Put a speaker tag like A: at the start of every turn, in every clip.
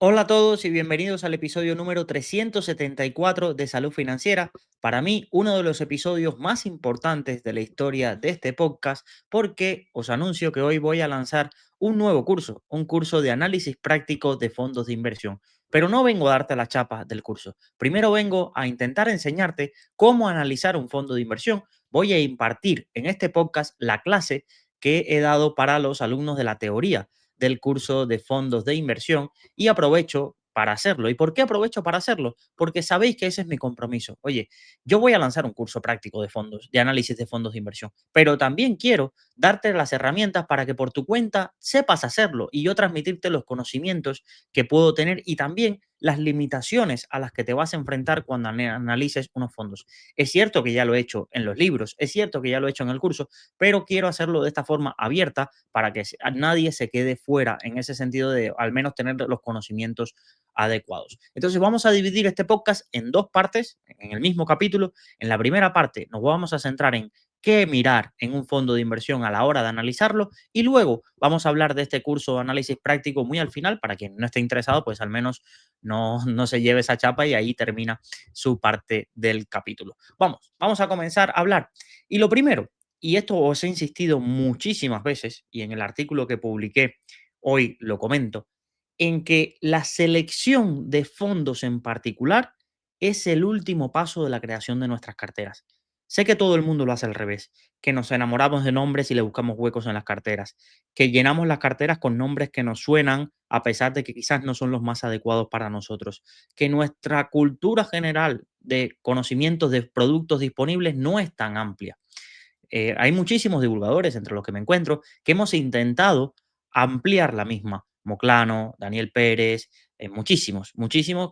A: Hola a todos y bienvenidos al episodio número 374 de Salud Financiera. Para mí, uno de los episodios más importantes de la historia de este podcast, porque os anuncio que hoy voy a lanzar un nuevo curso, un curso de análisis práctico de fondos de inversión. Pero no vengo a darte la chapa del curso. Primero vengo a intentar enseñarte cómo analizar un fondo de inversión. Voy a impartir en este podcast la clase que he dado para los alumnos de la teoría del curso de fondos de inversión y aprovecho para hacerlo. ¿Y por qué aprovecho para hacerlo? Porque sabéis que ese es mi compromiso. Oye, yo voy a lanzar un curso práctico de fondos, de análisis de fondos de inversión, pero también quiero darte las herramientas para que por tu cuenta sepas hacerlo y yo transmitirte los conocimientos que puedo tener y también las limitaciones a las que te vas a enfrentar cuando analices unos fondos. Es cierto que ya lo he hecho en los libros, es cierto que ya lo he hecho en el curso, pero quiero hacerlo de esta forma abierta para que nadie se quede fuera en ese sentido de al menos tener los conocimientos adecuados. Entonces vamos a dividir este podcast en dos partes, en el mismo capítulo. En la primera parte nos vamos a centrar en qué mirar en un fondo de inversión a la hora de analizarlo y luego vamos a hablar de este curso de análisis práctico muy al final para quien no esté interesado, pues al menos no se lleve esa chapa y ahí termina su parte del capítulo. Vamos a comenzar a hablar. Y lo primero, y esto os he insistido muchísimas veces, y en el artículo que publiqué hoy lo comento, en que la selección de fondos en particular es el último paso de la creación de nuestras carteras. Sé que todo el mundo lo hace al revés, que nos enamoramos de nombres y le buscamos huecos en las carteras, que llenamos las carteras con nombres que nos suenan a pesar de que quizás no son los más adecuados para nosotros, que nuestra cultura general de conocimientos de productos disponibles no es tan amplia. Hay muchísimos divulgadores, entre los que me encuentro, que hemos intentado ampliar la misma. Moclano, Daniel Pérez, muchísimos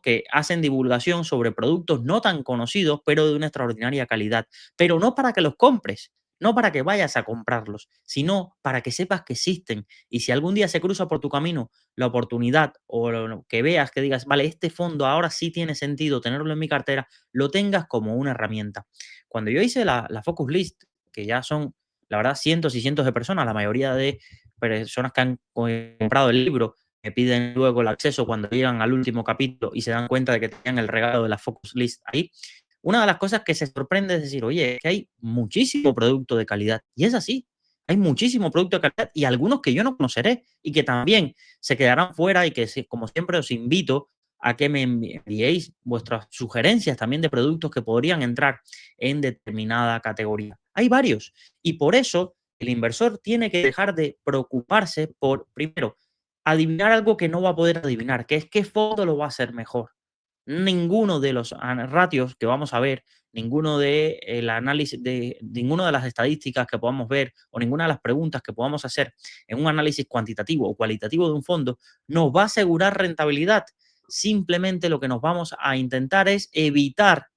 A: que hacen divulgación sobre productos no tan conocidos, pero de una extraordinaria calidad. Pero no para que los compres, no para que vayas a comprarlos, sino para que sepas que existen. Y si algún día se cruza por tu camino la oportunidad o que veas, que digas, vale, este fondo ahora sí tiene sentido tenerlo en mi cartera, lo tengas como una herramienta. Cuando yo hice la Focus List, que ya son, la verdad, cientos y cientos de personas, la mayoría de personas que han comprado el libro me piden luego el acceso cuando llegan al último capítulo y se dan cuenta de que tenían el regalo de la Focus List ahí. Una de las cosas que se sorprende es decir, oye, es que hay muchísimo producto de calidad. Y es así. Hay muchísimo producto de calidad y algunos que yo no conoceré y que también se quedarán fuera y que, como siempre, os invito a que me enviéis vuestras sugerencias también de productos que podrían entrar en determinada categoría. Hay varios y por eso el inversor tiene que dejar de preocuparse por, primero, adivinar algo que no va a poder adivinar, que es qué fondo lo va a hacer mejor. Ninguno de los ratios que vamos a ver, ninguno de el análisis de ninguna de las estadísticas que podamos ver o ninguna de las preguntas que podamos hacer en un análisis cuantitativo o cualitativo de un fondo nos va a asegurar rentabilidad. Simplemente lo que nos vamos a intentar es evitar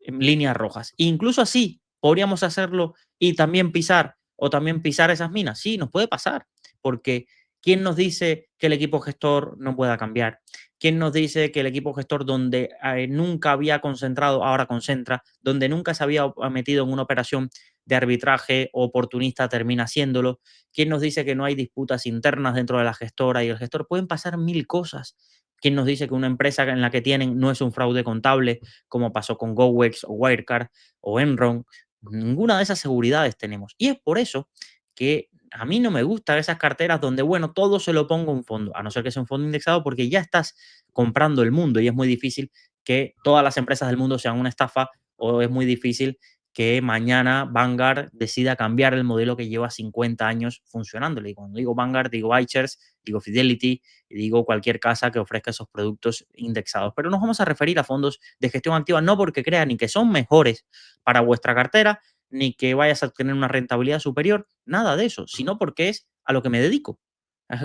A: líneas rojas. Incluso así podríamos hacerlo y también pisar o también pisar esas minas. Sí, nos puede pasar, porque ¿quién nos dice que el equipo gestor no pueda cambiar? ¿Quién nos dice que el equipo gestor donde nunca había concentrado, ahora concentra, donde nunca se había metido en una operación de arbitraje oportunista termina haciéndolo? ¿Quién nos dice que no hay disputas internas dentro de la gestora y el gestor? Pueden pasar mil cosas. ¿Quién nos dice que una empresa en la que tienen no es un fraude contable, como pasó con GoWex o Wirecard o Enron? Ninguna de esas seguridades tenemos. Y es por eso que a mí no me gustan esas carteras donde, bueno, todo se lo pongo a un fondo, a no ser que sea un fondo indexado, porque ya estás comprando el mundo y es muy difícil que todas las empresas del mundo sean una estafa o es muy difícil que mañana Vanguard decida cambiar el modelo que lleva 50 años funcionándole. Y cuando digo Vanguard, digo iShares, digo Fidelity y digo cualquier casa que ofrezca esos productos indexados. Pero nos vamos a referir a fondos de gestión activa no porque crean ni que son mejores para vuestra cartera, ni que vayas a obtener una rentabilidad superior, nada de eso, sino porque es a lo que me dedico.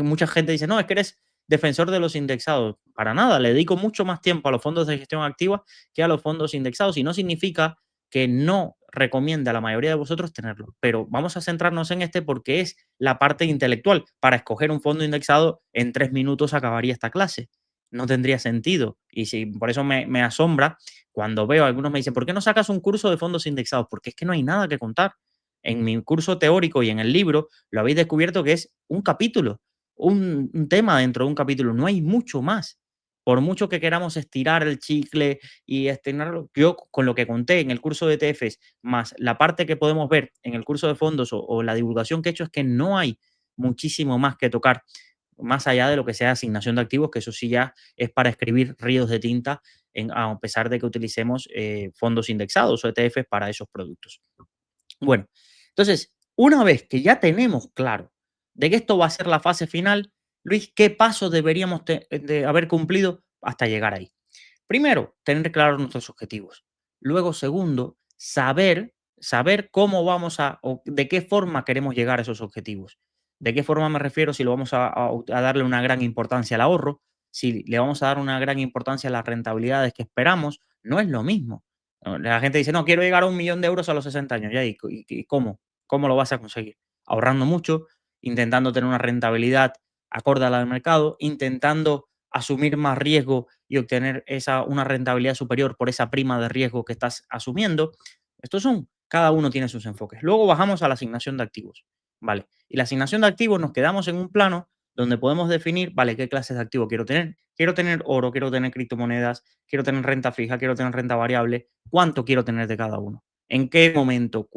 A: Mucha gente dice, no, es que eres defensor de los indexados. Para nada, le dedico mucho más tiempo a los fondos de gestión activa que a los fondos indexados y no significa que no recomiende a la mayoría de vosotros tenerlo. Pero vamos a centrarnos en este porque es la parte intelectual. Para escoger un fondo indexado, en 3 minutos acabaría esta clase. No tendría sentido. Y si, por eso me asombra cuando veo, algunos me dicen, ¿por qué no sacas un curso de fondos indexados? Porque es que no hay nada que contar. En mi curso teórico y en el libro lo habéis descubierto que es un capítulo, un tema dentro de un capítulo, no hay mucho más. por mucho que queramos estirar el chicle y estirarlo, yo con lo que conté en el curso de ETFs, más la parte que podemos ver en el curso de fondos o la divulgación que he hecho, es que no hay muchísimo más que tocar, más allá de lo que sea asignación de activos, que eso sí ya es para escribir ríos de tinta, a pesar de que utilicemos fondos indexados o ETFs para esos productos. Bueno, entonces, una vez que ya tenemos claro de que esto va a ser la fase final, Luis, ¿qué pasos deberíamos de haber cumplido hasta llegar ahí? Primero, tener claros nuestros objetivos. Luego, segundo, saber cómo vamos o de qué forma queremos llegar a esos objetivos. ¿De qué forma me refiero? Si lo vamos a darle una gran importancia al ahorro, si le vamos a dar una gran importancia a las rentabilidades que esperamos, no es lo mismo. La gente dice, no, quiero llegar a 1 millón de euros a los 60 años. ¿Ya? ¿Y cómo? ¿Cómo lo vas a conseguir? Ahorrando mucho, intentando tener una rentabilidad acorde a la del mercado, intentando asumir más riesgo y obtener una rentabilidad superior por esa prima de riesgo que estás asumiendo. Cada uno tiene sus enfoques. Luego bajamos a la asignación de activos. Vale. Y la asignación de activos nos quedamos en un plano donde podemos definir, vale, qué clases de activo quiero tener. Quiero tener oro, quiero tener criptomonedas, quiero tener renta fija, quiero tener renta variable. ¿Cuánto quiero tener de cada uno? ¿En qué momento?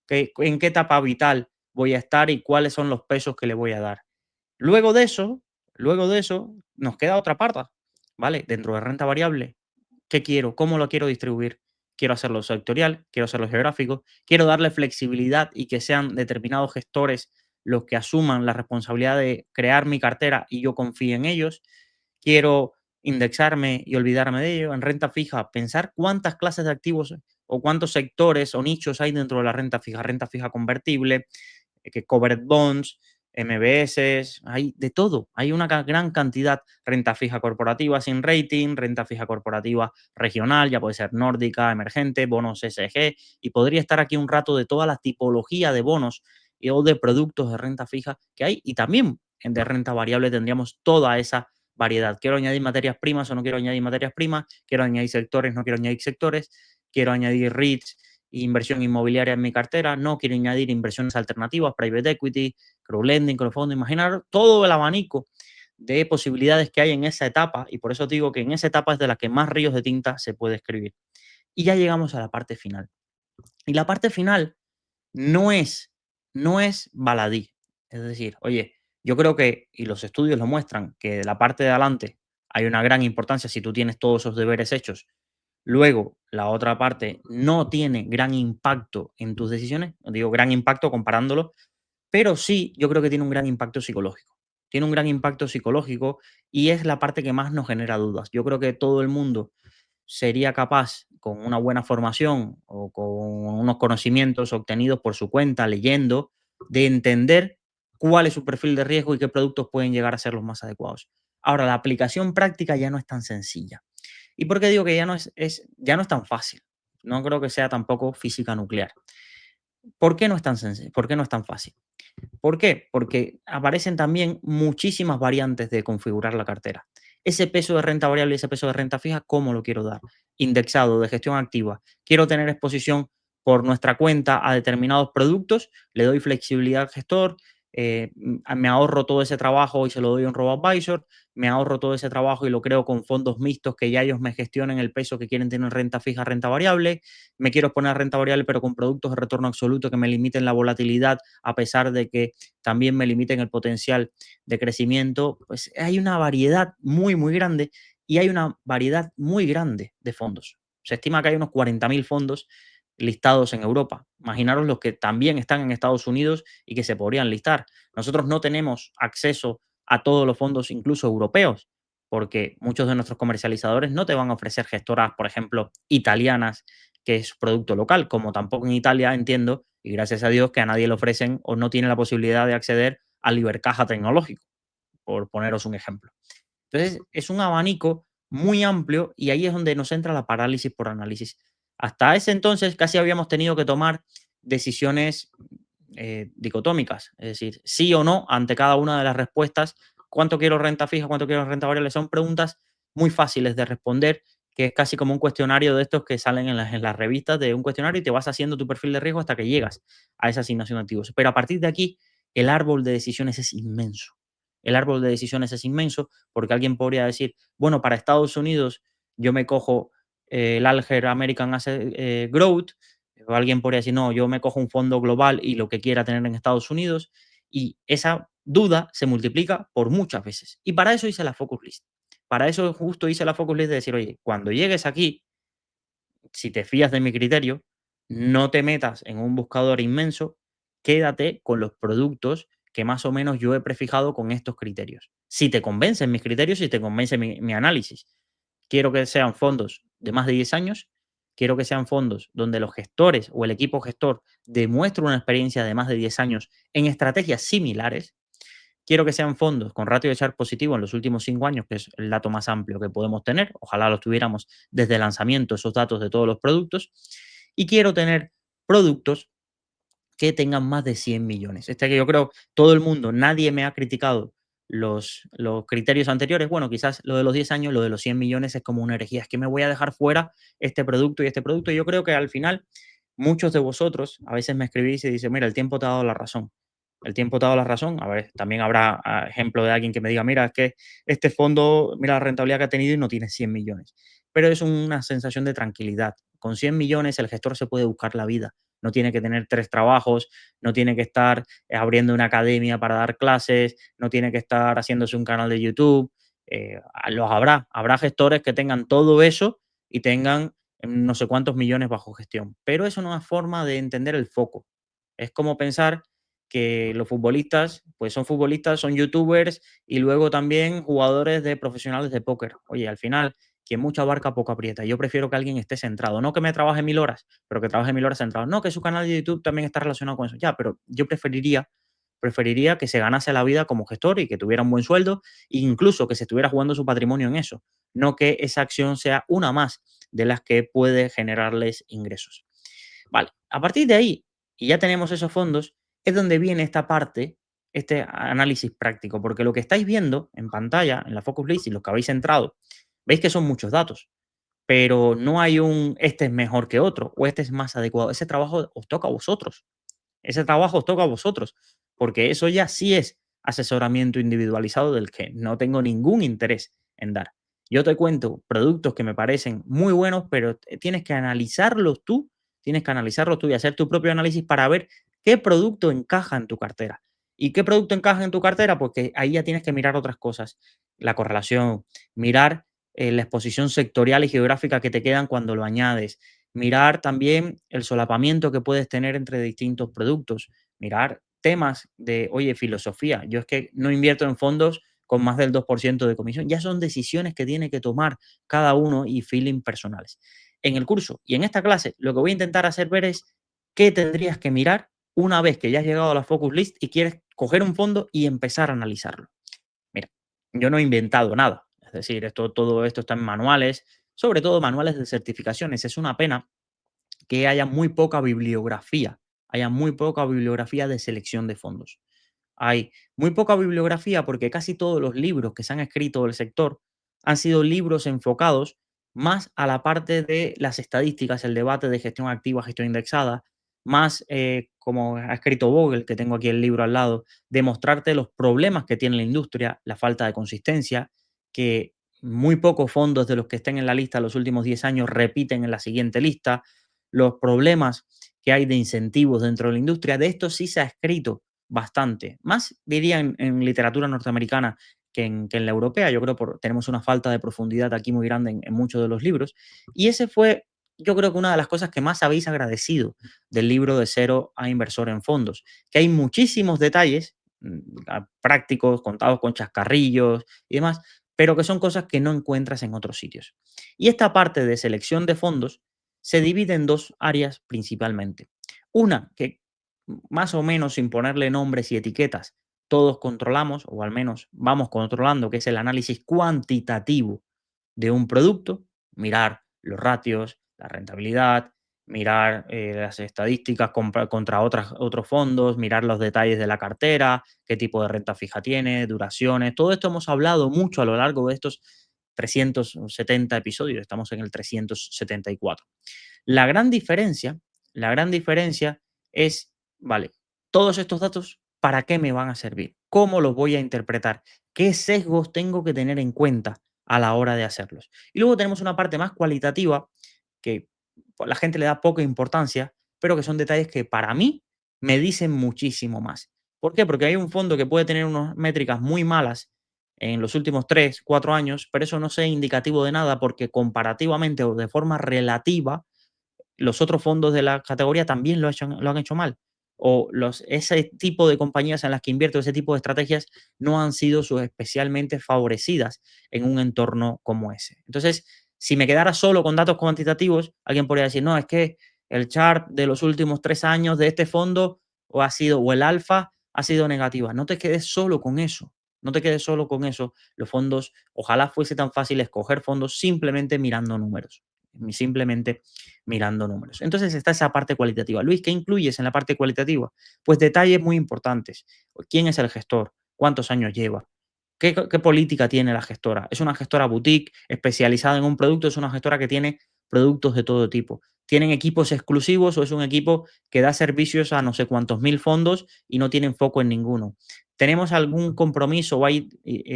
A: ¿En qué etapa vital voy a estar y cuáles son los pesos que le voy a dar? Luego de eso, nos queda otra parte, ¿vale? Dentro de renta variable, ¿qué quiero? ¿Cómo lo quiero distribuir? Quiero hacerlo sectorial, quiero hacerlo geográfico, quiero darle flexibilidad y que sean determinados gestores los que asuman la responsabilidad de crear mi cartera y yo confíe en ellos. Quiero indexarme y olvidarme de ello. En renta fija, pensar cuántas clases de activos o cuántos sectores o nichos hay dentro de la renta fija convertible, que covered bonds, MBS, hay de todo. Hay una gran cantidad. Renta fija corporativa sin rating, renta fija corporativa regional, ya puede ser nórdica, emergente, bonos SG, y podría estar aquí un rato de toda la tipología de bonos o de productos de renta fija que hay, y también de renta variable tendríamos toda esa variedad. Quiero añadir materias primas o no quiero añadir materias primas, quiero añadir sectores, no quiero añadir sectores, quiero añadir REITs, inversión inmobiliaria en mi cartera, no quiero añadir inversiones alternativas, private equity, crowdlending, crowdfunding, imaginar todo el abanico de posibilidades que hay en esa etapa, y por eso digo que en esa etapa es de la que más ríos de tinta se puede escribir. Y ya llegamos a la parte final. Y la parte final no es, no es baladí. Es decir, oye, yo creo que, y los estudios lo muestran, que de la parte de adelante hay una gran importancia si tú tienes todos esos deberes hechos. Luego, la otra parte no tiene gran impacto en tus decisiones, no digo gran impacto comparándolo, pero sí yo creo que tiene un gran impacto psicológico. Tiene un gran impacto psicológico y es la parte que más nos genera dudas. Yo creo que todo el mundo sería capaz, con una buena formación o con unos conocimientos obtenidos por su cuenta, leyendo, de entender cuál es su perfil de riesgo y qué productos pueden llegar a ser los más adecuados. Ahora, la aplicación práctica ya no es tan sencilla. ¿Y por qué digo que ya no es tan fácil? No creo que sea tampoco física nuclear. ¿Por qué no es tan sencillo? ¿Por qué no es tan fácil? ¿Por qué? Porque aparecen también muchísimas variantes de configurar la cartera. Ese peso de renta variable y ese peso de renta fija, ¿cómo lo quiero dar? Indexado, de gestión activa. Quiero tener exposición por nuestra cuenta a determinados productos, le doy flexibilidad al gestor, me ahorro todo ese trabajo y se lo doy a un robo-advisor, me ahorro todo ese trabajo y lo creo con fondos mixtos que ya ellos me gestionen el peso que quieren tener renta fija, renta variable. Me quiero poner renta variable, pero con productos de retorno absoluto que me limiten la volatilidad, a pesar de que también me limiten el potencial de crecimiento. Pues hay una variedad muy, muy grande y hay una variedad muy grande de fondos. Se estima que hay unos 40.000 fondos listados en Europa. Imaginaros los que también están en Estados Unidos y que se podrían listar. Nosotros no tenemos acceso a todos los fondos, incluso europeos, porque muchos de nuestros comercializadores no te van a ofrecer gestoras, por ejemplo, italianas, que es producto local, como tampoco en Italia entiendo, y gracias a Dios que a nadie le ofrecen o no tiene la posibilidad de acceder al Ibercaja tecnológico, por poneros un ejemplo. Entonces, es un abanico muy amplio y ahí es donde nos entra la parálisis por análisis. Hasta ese entonces casi habíamos tenido que tomar decisiones dicotómicas, es decir, sí o no ante cada una de las respuestas. ¿Cuánto quiero renta fija? ¿Cuánto quiero renta variable? Son preguntas muy fáciles de responder, que es casi como un cuestionario de estos que salen en las revistas, de un cuestionario, y te vas haciendo tu perfil de riesgo hasta que llegas a esa asignación de activos. Pero a partir de aquí, el árbol de decisiones es inmenso. el árbol de decisiones es inmenso, porque alguien podría decir, bueno, para Estados Unidos yo me cojo el Alger American Asset Growth, o alguien podría decir, no, yo me cojo un fondo global y lo que quiera tener en Estados Unidos, y esa duda se multiplica por muchas veces. Y para eso hice la focus list. Para eso justo hice la focus list de decir, oye, cuando llegues aquí, si te fías de mi criterio, no te metas en un buscador inmenso, quédate con los productos que más o menos yo he prefijado con estos criterios. Si te convencen mis criterios, si te convence mi análisis. Quiero que sean fondos de más de 10 años, quiero que sean fondos donde los gestores o el equipo gestor demuestre una experiencia de más de 10 años en estrategias similares. Quiero que sean fondos con ratio de Sharpe positivo en los últimos 5 años, que es el dato más amplio que podemos tener. Ojalá los tuviéramos desde el lanzamiento, esos datos de todos los productos. Y quiero tener productos que tengan más de 100 millones. Este que yo creo, todo el mundo, nadie me ha criticado los criterios anteriores. Bueno, quizás lo de los 10 años, lo de los 100 millones es como una herejía. Es que me voy a dejar fuera este producto y este producto. Y yo creo que al final, muchos de vosotros a veces me escribís y dicen, mira, el tiempo te ha dado la razón. El tiempo te ha dado la razón. A ver, también habrá ejemplo de alguien que me diga, mira, es que este fondo, mira la rentabilidad que ha tenido y no tiene 100 millones. Pero es una sensación de tranquilidad. Con 100 millones el gestor se puede buscar la vida. No tiene que tener 3 trabajos, no tiene que estar abriendo una academia para dar clases, no tiene que estar haciéndose un canal de YouTube. Los habrá gestores que tengan todo eso y tengan no sé cuántos millones bajo gestión. Pero eso no es forma de entender el foco. Es como pensar que los futbolistas, pues son futbolistas, son youtubers y luego también jugadores de profesionales de póker. Oye, al final, quien mucha abarca, poco aprieta. Yo prefiero que alguien esté centrado, no que me trabaje 1000 horas, pero que trabaje 1000 horas centrado. No, que su canal de YouTube también está relacionado con eso. Ya, pero yo preferiría que se ganase la vida como gestor y que tuviera un buen sueldo, e incluso que se estuviera jugando su patrimonio en eso, no que esa acción sea una más de las que puede generarles ingresos. Vale, a partir de ahí, y ya tenemos esos fondos, es donde viene esta parte, este análisis práctico, porque lo que estáis viendo en pantalla, en la Focus List y los que habéis entrado, veis que son muchos datos, pero no hay un este es mejor que otro o este es más adecuado. Ese trabajo os toca a vosotros. Ese trabajo os toca a vosotros, porque eso ya sí es asesoramiento individualizado del que no tengo ningún interés en dar. Yo te cuento productos que me parecen muy buenos, pero tienes que analizarlos tú y hacer tu propio análisis para ver qué producto encaja en tu cartera. ¿Y qué producto encaja en tu cartera? Porque ahí ya tienes que mirar otras cosas, la correlación, mirar la exposición sectorial y geográfica que te quedan cuando lo añades, mirar también el solapamiento que puedes tener entre distintos productos, mirar temas de, oye, filosofía. Yo es que no invierto en fondos con más del 2% de comisión. Ya son decisiones que tiene que tomar cada uno y feeling personales. En el curso y en esta clase, lo que voy a intentar hacer ver es qué tendrías que mirar una vez que ya has llegado a la focus list y quieres coger un fondo y empezar a analizarlo. Mira, yo no he inventado nada. Es decir, todo esto está en manuales, sobre todo manuales de certificaciones. Es una pena que haya muy poca bibliografía de selección de fondos. Hay muy poca bibliografía porque casi todos los libros que se han escrito del sector han sido libros enfocados más a la parte de las estadísticas, el debate de gestión activa, gestión indexada, más como ha escrito Vogel, que tengo aquí el libro al lado, de mostrarte los problemas que tiene la industria, la falta de consistencia, que muy pocos fondos de los que estén en la lista los últimos 10 años repiten en la siguiente lista, los problemas que hay de incentivos dentro de la industria. De esto sí se ha escrito bastante, más diría en literatura norteamericana que en la europea. Yo creo que tenemos una falta de profundidad aquí muy grande en muchos de los libros. Y ese fue, yo creo que una de las cosas que más habéis agradecido del libro de Cero a Inversor en Fondos, que hay muchísimos detalles prácticos, contados con chascarrillos y demás, pero que son cosas que no encuentras en otros sitios. Y esta parte de selección de fondos se divide en dos áreas principalmente. Una que más o menos sin ponerle nombres y etiquetas, todos controlamos, o al menos vamos controlando, que es el análisis cuantitativo de un producto, mirar los ratios, la rentabilidad, mirar las estadísticas contra otros fondos, mirar los detalles de la cartera, qué tipo de renta fija tiene, duraciones, todo esto hemos hablado mucho a lo largo de estos 370 episodios, estamos en el 374. La gran diferencia, la gran diferencia es, vale, todos estos datos, ¿para qué me van a servir? cómo los voy a interpretar, qué sesgos tengo que tener en cuenta a la hora de hacerlos. Y luego tenemos una parte más cualitativa que pues, la gente le da poca importancia, pero que son detalles que para mí me dicen muchísimo más. ¿Por qué? Porque hay un fondo que puede tener unas métricas muy malas en los últimos 3 4 años, pero eso no es indicativo de nada porque comparativamente o de forma relativa los otros fondos de la categoría también lo han hecho mal. O ese tipo de compañías en las que invierto, ese tipo de estrategias, no han sido especialmente favorecidas en un entorno como ese. Entonces, si me quedara solo con datos cuantitativos, alguien podría decir, no, es que el chart de los últimos 3 años de este fondo o el alfa ha sido negativa. No te quedes solo con eso. No te quedes solo con eso. Los fondos, ojalá fuese tan fácil escoger fondos simplemente mirando números. Simplemente mirando números. Entonces está esa parte cualitativa. Luis, ¿qué incluyes en la parte cualitativa? Pues detalles muy importantes. ¿Quién es el gestor? ¿Cuántos años lleva? ¿Qué política tiene la gestora? ¿Es una gestora boutique especializada en un producto? ¿Es una gestora que tiene productos de todo tipo? ¿Tienen equipos exclusivos o es un equipo que da servicios a no sé cuántos mil fondos y no tienen foco en ninguno? ¿Tenemos algún compromiso o hay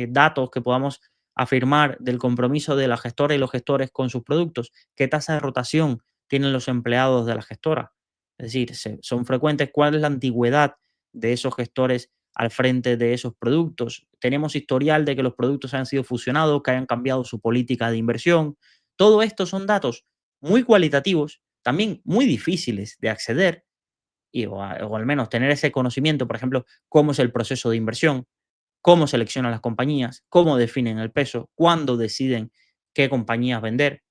A: datos que podamos afirmar del compromiso de la gestora y los gestores con sus productos? ¿Qué tasa de rotación tienen los empleados de la gestora? Es decir, son frecuentes. ¿Cuál es la antigüedad de esos gestores al frente de esos productos? Tenemos historial de que los productos han sido fusionados, que hayan cambiado su política de inversión. Todo esto son datos muy cualitativos, también muy difíciles de acceder o al menos tener ese conocimiento, por ejemplo, cómo es el proceso de inversión, cómo seleccionan las compañías, cómo definen el peso, cuándo deciden qué compañías vender,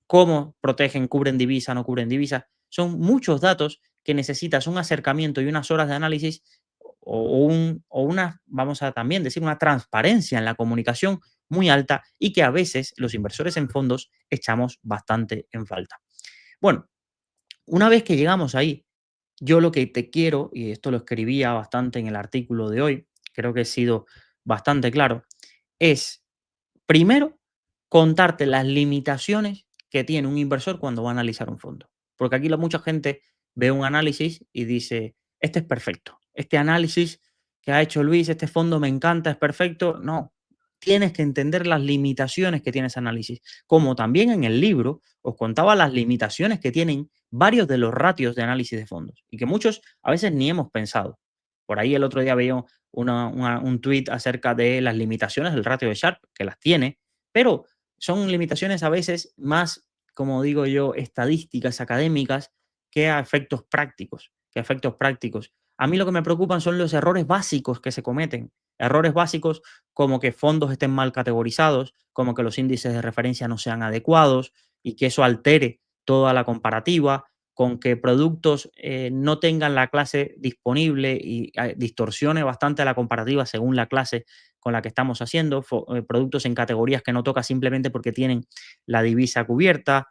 A: cómo protegen, cubren divisa, no cubren divisa. Son muchos datos que necesitas un acercamiento y unas horas de análisis o una, vamos a también decir, una transparencia en la comunicación muy alta y que a veces los inversores en fondos echamos bastante en falta. Bueno, una vez que llegamos ahí, yo lo que te quiero, y esto lo escribía bastante en el artículo de hoy, creo que he sido bastante claro, es primero, contarte las limitaciones que tiene un inversor cuando va a analizar un fondo. Porque aquí mucha gente ve un análisis y dice, este es perfecto, este análisis que ha hecho Luis, este fondo me encanta, es perfecto. No, tienes que entender las limitaciones que tiene ese análisis. Como también en el libro os contaba las limitaciones que tienen varios de los ratios de análisis de fondos y que muchos a veces ni hemos pensado. Por ahí el otro día veía un tuit acerca de las limitaciones del ratio de Sharpe, que las tiene, pero son limitaciones a veces más, como digo yo, estadísticas, académicas, que a efectos prácticos. Que a efectos prácticos. A mí lo que me preocupan son los errores básicos que se cometen. Errores básicos como que fondos estén mal categorizados, como que los índices de referencia no sean adecuados y que eso altere toda la comparativa, con que productos no tengan la clase disponible y distorsione bastante la comparativa según la clase con la que estamos haciendo, productos en categorías que no toca simplemente porque tienen la divisa cubierta.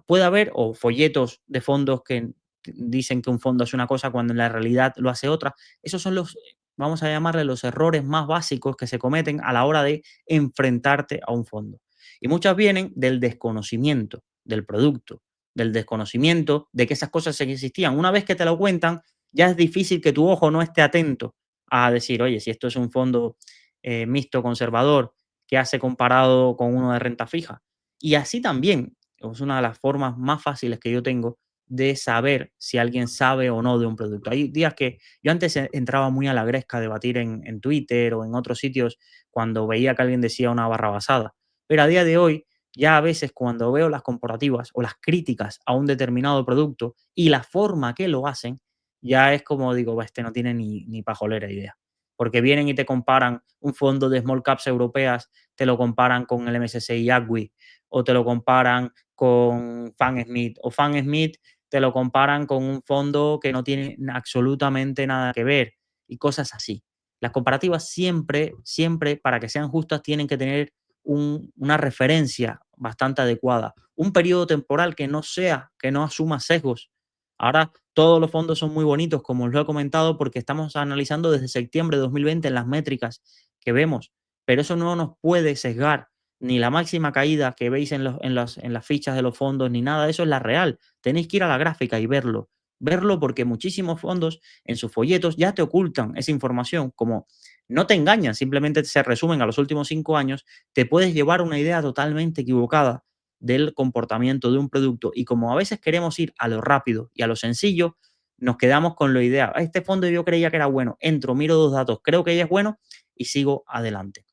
A: Puede haber o folletos de fondos que dicen que un fondo es una cosa cuando en la realidad lo hace otra. Esos son los, vamos a llamarle los errores más básicos que se cometen a la hora de enfrentarte a un fondo. Y muchas vienen del desconocimiento del producto, del desconocimiento de que esas cosas existían. Una vez que te lo cuentan, ya es difícil que tu ojo no esté atento a decir, oye, si esto es un fondo mixto conservador, ¿qué hace comparado con uno de renta fija? Y así también es una de las formas más fáciles que yo tengo de saber si alguien sabe o no de un producto. Hay días que yo antes entraba muy a la gresca a debatir en Twitter o en otros sitios cuando veía que alguien decía una barra basada. Pero a día de hoy, ya a veces cuando veo las comparativas o las críticas a un determinado producto y la forma que lo hacen, ya es como digo, "Bah, este no tiene ni pajolera idea". Porque vienen y te comparan un fondo de small caps europeas, te lo comparan con el MSCI Agwi o te lo comparan con Fan Smith o Fan Smith te lo comparan con un fondo que no tiene absolutamente nada que ver y cosas así. Las comparativas siempre, siempre, para que sean justas, tienen que tener una referencia bastante adecuada, un periodo temporal que no sea, que no asuma sesgos. Ahora todos los fondos son muy bonitos, como os lo he comentado, porque estamos analizando desde septiembre de 2020 en las métricas que vemos, pero eso no nos puede sesgar ni la máxima caída que veis en las fichas de los fondos, ni nada de eso es la real. Tenéis que ir a la gráfica y verlo. Verlo porque muchísimos fondos en sus folletos ya te ocultan esa información, como no te engañan, simplemente se resumen a los últimos 5 años, te puedes llevar una idea totalmente equivocada del comportamiento de un producto. Y como a veces queremos ir a lo rápido y a lo sencillo, nos quedamos con la idea: "Ah, este fondo yo creía que era bueno, entro, miro 2 datos, creo que ya es bueno y sigo adelante".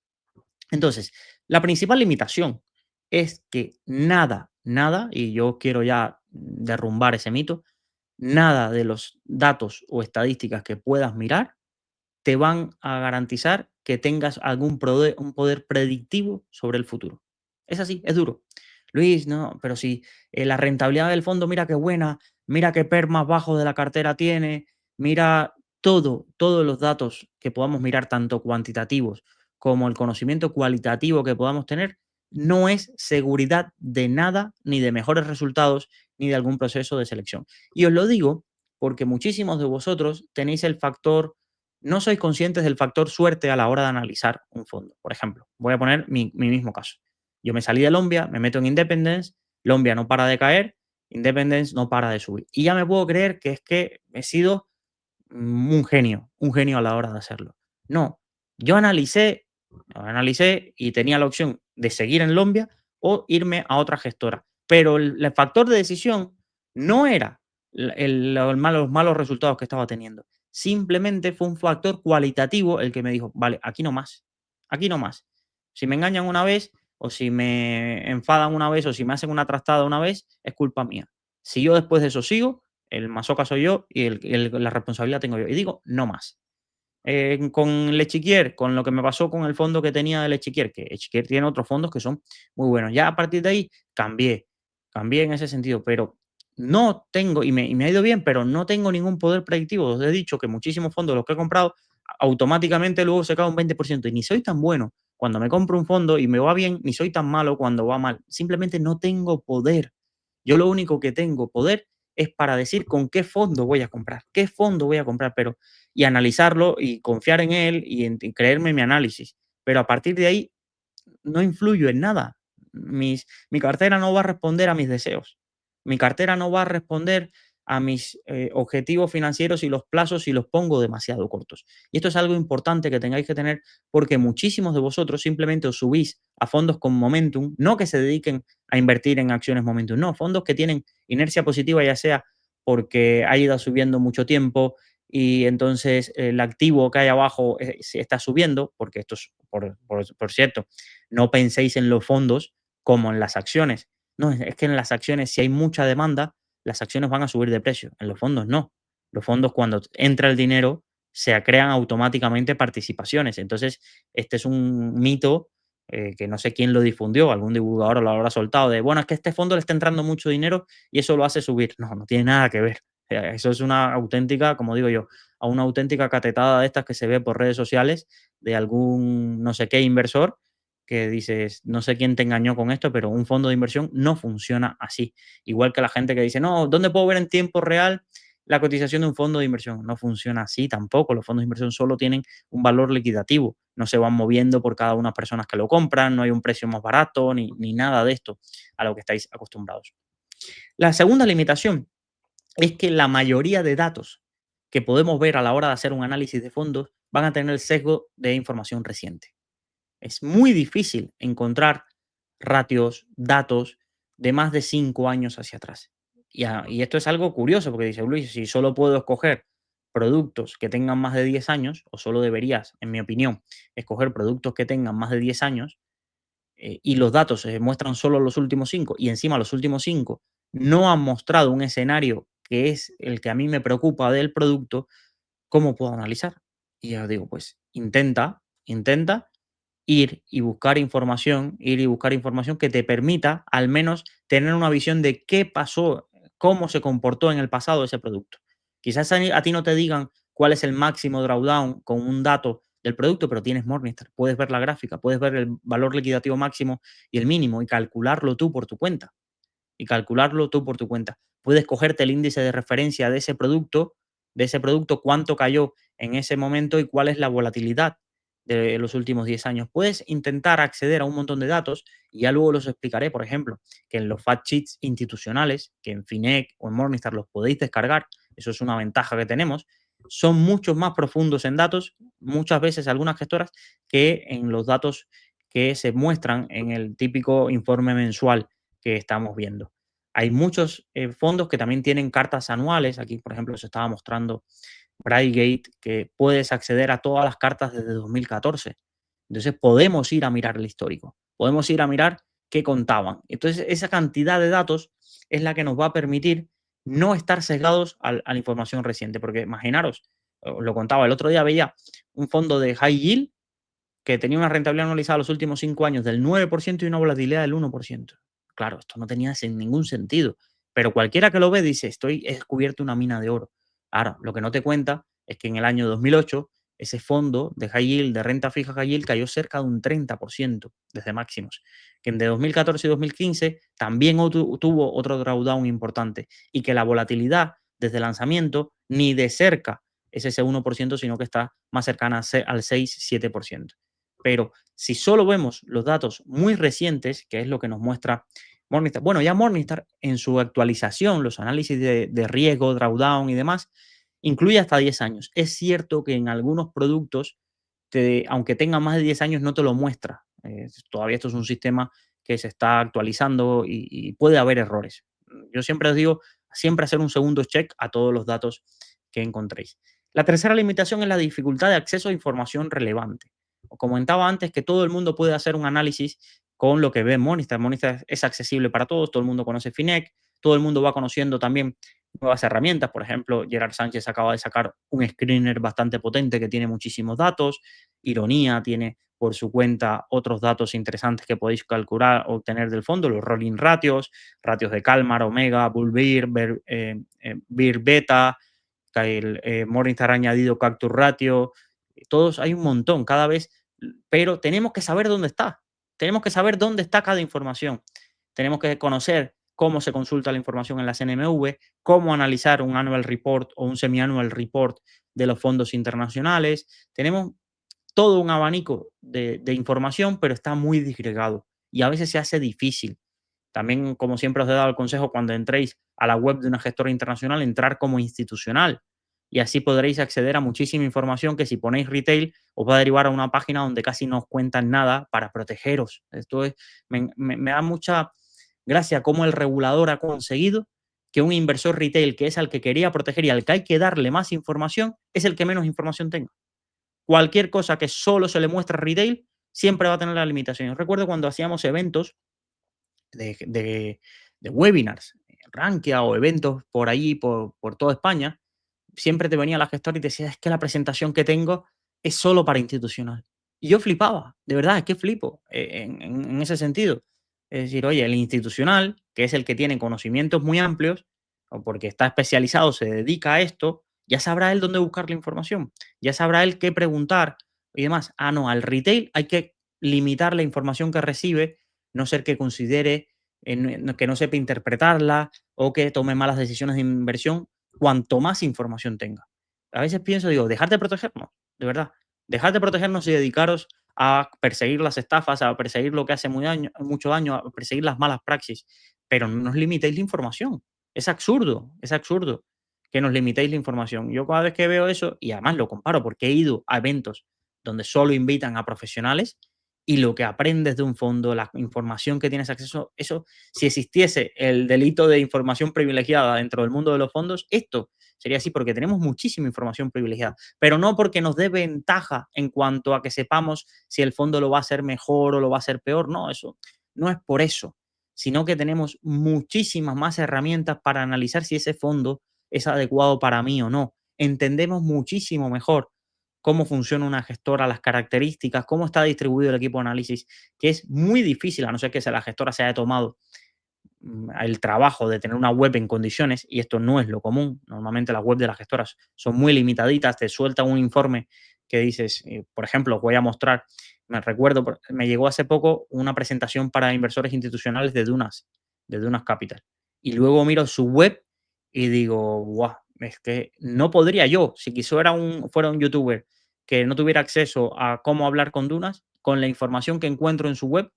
A: Entonces, la principal limitación es que nada, nada, y yo quiero ya derrumbar ese mito, nada de los datos o estadísticas que puedas mirar te van a garantizar que tengas un poder predictivo sobre el futuro. Es así, es duro. Luis, no, pero si la rentabilidad del fondo, mira qué buena, mira qué PER más bajo de la cartera tiene, mira todos los datos que podamos mirar, tanto cuantitativos como el conocimiento cualitativo que podamos tener, no es seguridad de nada, ni de mejores resultados, ni de algún proceso de selección. Y os lo digo porque muchísimos de vosotros tenéis el factor, no sois conscientes del factor suerte a la hora de analizar un fondo. Por ejemplo, voy a poner mi mismo caso. Yo me salí de Lombia, me meto en Independence, Lombia no para de caer, Independence no para de subir. Y ya me puedo creer que es que he sido un genio a la hora de hacerlo. No, yo analicé y tenía la opción de seguir en Lombia o irme a otra gestora. Pero el factor de decisión no era los malos resultados que estaba teniendo. Simplemente fue un factor cualitativo el que me dijo: vale, aquí no más, aquí no más. Si me engañan una vez, o si me enfadan una vez, o si me hacen una trastada una vez, es culpa mía. Si yo después de eso sigo, el masoca soy yo y la responsabilidad tengo yo. Y digo, no más. Con Lechiquier, con lo que me pasó con el fondo que tenía de Lechiquier, que Lechiquier tiene otros fondos que son muy buenos. Ya a partir de ahí cambié en ese sentido, pero no tengo, y me ha ido bien, pero no tengo ningún poder predictivo. Os he dicho que muchísimos fondos los que he comprado, automáticamente luego se cae un 20%, y ni soy tan bueno cuando me compro un fondo y me va bien, ni soy tan malo cuando va mal. Simplemente no tengo poder. Yo lo único que tengo poder es para decir con qué fondo voy a comprar, qué fondo voy a comprar, pero y analizarlo y confiar en él y creerme mi análisis. Pero a partir de ahí no influyo en nada. Mi cartera no va a responder a mis deseos. Mi cartera no va a responder a mis objetivos financieros y los plazos si los pongo demasiado cortos. Y esto es algo importante que tengáis que tener, porque muchísimos de vosotros simplemente os subís a fondos con momentum, no que se dediquen a invertir en acciones momentum, no, fondos que tienen inercia positiva, ya sea porque ha ido subiendo mucho tiempo y entonces el activo que hay abajo se está subiendo, porque esto es, por cierto, no penséis en los fondos como en las acciones. No, es que en las acciones, si hay mucha demanda, las acciones van a subir de precio. En los fondos no. Los fondos, cuando entra el dinero, se crean automáticamente participaciones. Entonces, este es un mito que no sé quién lo difundió, algún divulgador lo habrá soltado, de, bueno, es que a este fondo le está entrando mucho dinero y eso lo hace subir. No, no tiene nada que ver. O sea, eso es una auténtica, como digo yo, a una auténtica catetada de estas que se ve por redes sociales de algún no sé qué inversor que dices, no sé quién te engañó con esto, pero un fondo de inversión no funciona así. Igual que la gente que dice, no, ¿dónde puedo ver en tiempo real la cotización de un fondo de inversión? No funciona así tampoco. Los fondos de inversión solo tienen un valor liquidativo. No se van moviendo por cada una de las personas que lo compran, no hay un precio más barato ni nada de esto a lo que estáis acostumbrados. La segunda limitación es que la mayoría de datos que podemos ver a la hora de hacer un análisis de fondos van a tener el sesgo de información reciente. Es muy difícil encontrar ratios, datos de más de 5 años hacia atrás. Y esto es algo curioso porque dice Luis, si solo puedo escoger productos que tengan más de 10 años, o solo deberías, en mi opinión, escoger productos que tengan más de 10 años, y los datos se muestran solo los últimos 5 y encima los últimos 5 no han mostrado un escenario que es el que a mí me preocupa del producto, ¿cómo puedo analizar? Y ya digo, pues intenta ir y buscar información que te permita al menos tener una visión de qué pasó, cómo se comportó en el pasado ese producto. Quizás a ti no te digan cuál es el máximo drawdown con un dato del producto, pero tienes Morningstar, puedes ver la gráfica, puedes ver el valor liquidativo máximo y el mínimo y calcularlo tú por tu cuenta y calcularlo tú por tu cuenta. Puedes cogerte el índice de referencia de ese producto, cuánto cayó en ese momento y cuál es la volatilidad de los últimos 10 años. Puedes intentar acceder a un montón de datos y ya luego los explicaré, por ejemplo, que en los fact sheets institucionales, que en Finec o en Morningstar los podéis descargar, eso es una ventaja que tenemos, son mucho más profundos en datos, muchas veces algunas gestoras, que en los datos que se muestran en el típico informe mensual que estamos viendo. Hay muchos fondos que también tienen cartas anuales. Aquí, por ejemplo, se estaba mostrando Brightgate, que puedes acceder a todas las cartas desde 2014. Entonces podemos ir a mirar el histórico, podemos ir a mirar qué contaban. Entonces esa cantidad de datos es la que nos va a permitir no estar sesgados a la información reciente, porque imaginaros, os lo contaba, el otro día veía un fondo de high yield que tenía una rentabilidad anualizada los últimos 5 años del 9% y una volatilidad del 1%. Claro, esto no tenía ningún sentido, pero cualquiera que lo ve dice, he descubierto una mina de oro. Ahora, lo que no te cuenta es que en el año 2008 ese fondo de high yield, de renta fija high yield, cayó cerca de un 30% desde máximos, que en de 2014 y 2015 también tuvo otro drawdown importante y que la volatilidad desde el lanzamiento ni de cerca es ese 1%, sino que está más cercana al 6-7%. Pero si solo vemos los datos muy recientes, que es lo que nos muestra Morningstar, bueno, ya Morningstar en su actualización, los análisis de riesgo, drawdown y demás, incluye hasta 10 años. Es cierto que en algunos productos, aunque tenga más de 10 años, no te lo muestra. Todavía esto es un sistema que se está actualizando y puede haber errores. Yo siempre os digo, siempre hacer un segundo check a todos los datos que encontréis. La tercera limitación es la dificultad de acceso a información relevante. Os comentaba antes que todo el mundo puede hacer un análisis con lo que ve Morningstar. Morningstar es accesible para todos, todo el mundo conoce Finec, todo el mundo va conociendo también nuevas herramientas. Por ejemplo, Gerard Sánchez acaba de sacar un screener bastante potente que tiene muchísimos datos. Ironía tiene por su cuenta otros datos interesantes que podéis calcular o obtener del fondo, los rolling ratios, ratios de Kalmar, Omega, Bull Bear, Bear Beta, el Morningstar ha añadido Capture Ratio, todos hay un montón cada vez, pero tenemos que saber dónde está. Tenemos que saber dónde está cada información. Tenemos que conocer cómo se consulta la información en la CNMV, cómo analizar un annual report o un semi-annual report de los fondos internacionales. Tenemos todo un abanico de información, pero está muy disgregado y a veces se hace difícil. También, como siempre os he dado el consejo, cuando entréis a la web de una gestora internacional, entrar como institucional y así podréis acceder a muchísima información que si ponéis retail os va a derivar a una página donde casi no os cuentan nada para protegeros. Esto es, me da mucha gracia cómo el regulador ha conseguido que un inversor retail, que es al que quería proteger y al que hay que darle más información, es el que menos información tenga. Cualquier cosa que solo se le muestre a retail siempre va a tener las limitaciones. Recuerdo cuando hacíamos eventos de webinars, Rankia o eventos por allí, por toda España, siempre te venía la gestora y te decía, es que la presentación que tengo es solo para institucional. Y yo flipaba, de verdad, es que flipo en ese sentido. Es decir, oye, el institucional, que es el que tiene conocimientos muy amplios, o porque está especializado, se dedica a esto, ya sabrá él dónde buscar la información, ya sabrá él qué preguntar y demás. Ah, no, al retail hay que limitar la información que recibe, no ser que considere, que no sepa interpretarla o que tome malas decisiones de inversión cuanto más información tenga. A veces pienso, digo, dejar de protegernos, de verdad. Dejar de protegernos y dedicaros a perseguir las estafas, a perseguir lo que hace mucho daño, a perseguir las malas praxis. Pero no nos limitéis la información. Es absurdo que nos limitéis la información. Yo cada vez que veo eso, y además lo comparo porque he ido a eventos donde solo invitan a profesionales y lo que aprendes de un fondo, la información que tienes acceso, eso, si existiese el delito de información privilegiada dentro del mundo de los fondos, esto sería así porque tenemos muchísima información privilegiada, pero no porque nos dé ventaja en cuanto a que sepamos si el fondo lo va a hacer mejor o lo va a hacer peor, no, eso no es por eso, sino que tenemos muchísimas más herramientas para analizar si ese fondo es adecuado para mí o no. Entendemos muchísimo mejor cómo funciona una gestora, las características, cómo está distribuido el equipo de análisis, que es muy difícil, a no ser que la gestora se haya tomado el trabajo de tener una web en condiciones, y esto no es lo común. Normalmente las webs de las gestoras son muy limitaditas, te sueltan un informe que dices, por ejemplo, os voy a mostrar, me recuerdo, me llegó hace poco una presentación para inversores institucionales de Dunas Capital, y luego miro su web y digo, guau, es que no podría yo, si quisiera fuera un youtuber que no tuviera acceso a cómo hablar con Dunas, con la información que encuentro en su web,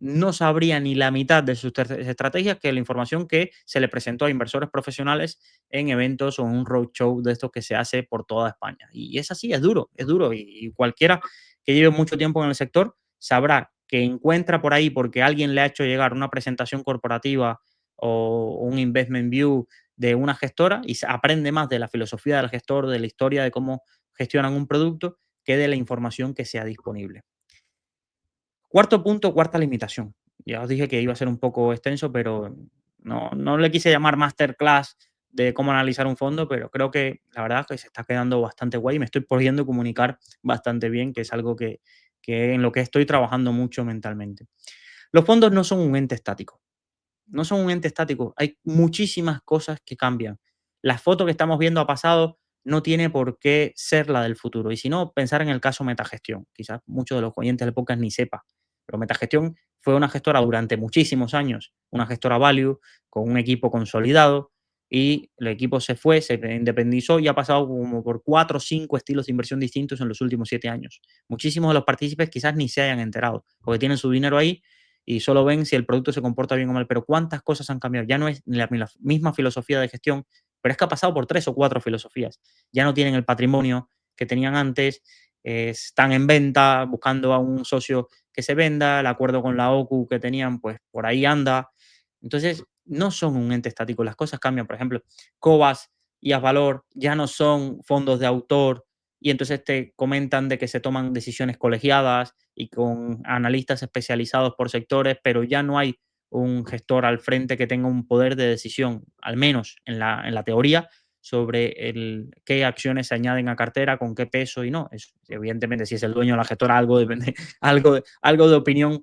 A: no sabría ni la mitad de sus estrategias que la información que se le presentó a inversores profesionales en eventos o en un roadshow de estos que se hace por toda España. Y es así, es duro. Y cualquiera que lleve mucho tiempo en el sector sabrá que encuentra por ahí porque alguien le ha hecho llegar una presentación corporativa o un investment view de una gestora y aprende más de la filosofía del gestor, de la historia de cómo gestionan un producto, que de la información que sea disponible. Cuarto punto, cuarta limitación. Ya os dije que iba a ser un poco extenso, pero no le quise llamar masterclass de cómo analizar un fondo, pero creo que la verdad es que se está quedando bastante guay y me estoy pudiendo comunicar bastante bien, que es algo que en lo que estoy trabajando mucho mentalmente. Los fondos no son un ente estático. No son un ente estático, hay muchísimas cosas que cambian. La foto que estamos viendo a pasado no tiene por qué ser la del futuro. Y si no, pensar en el caso Metagestión. Quizás muchos de los oyentes del podcast ni sepa, pero Metagestión fue una gestora durante muchísimos años, una gestora value con un equipo consolidado y el equipo se fue, se independizó y ha pasado como por 4 o 5 estilos de inversión distintos en los últimos 7 años. Muchísimos de los partícipes quizás ni se hayan enterado, porque tienen su dinero ahí y solo ven si el producto se comporta bien o mal, pero cuántas cosas han cambiado. Ya no es ni la misma filosofía de gestión, pero es que ha pasado por 3 o 4 filosofías. Ya no tienen el patrimonio que tenían antes, están en venta, buscando a un socio que se venda, el acuerdo con la OCU que tenían, pues por ahí anda. Entonces, no son un ente estático, las cosas cambian. Por ejemplo, Cobas y Asvalor ya no son fondos de autor y entonces te comentan de que se toman decisiones colegiadas y con analistas especializados por sectores, pero ya no hay un gestor al frente que tenga un poder de decisión, al menos en la teoría, sobre qué acciones se añaden a cartera, con qué peso y no. Evidentemente, si es el dueño de la gestora, algo, depende, algo de opinión,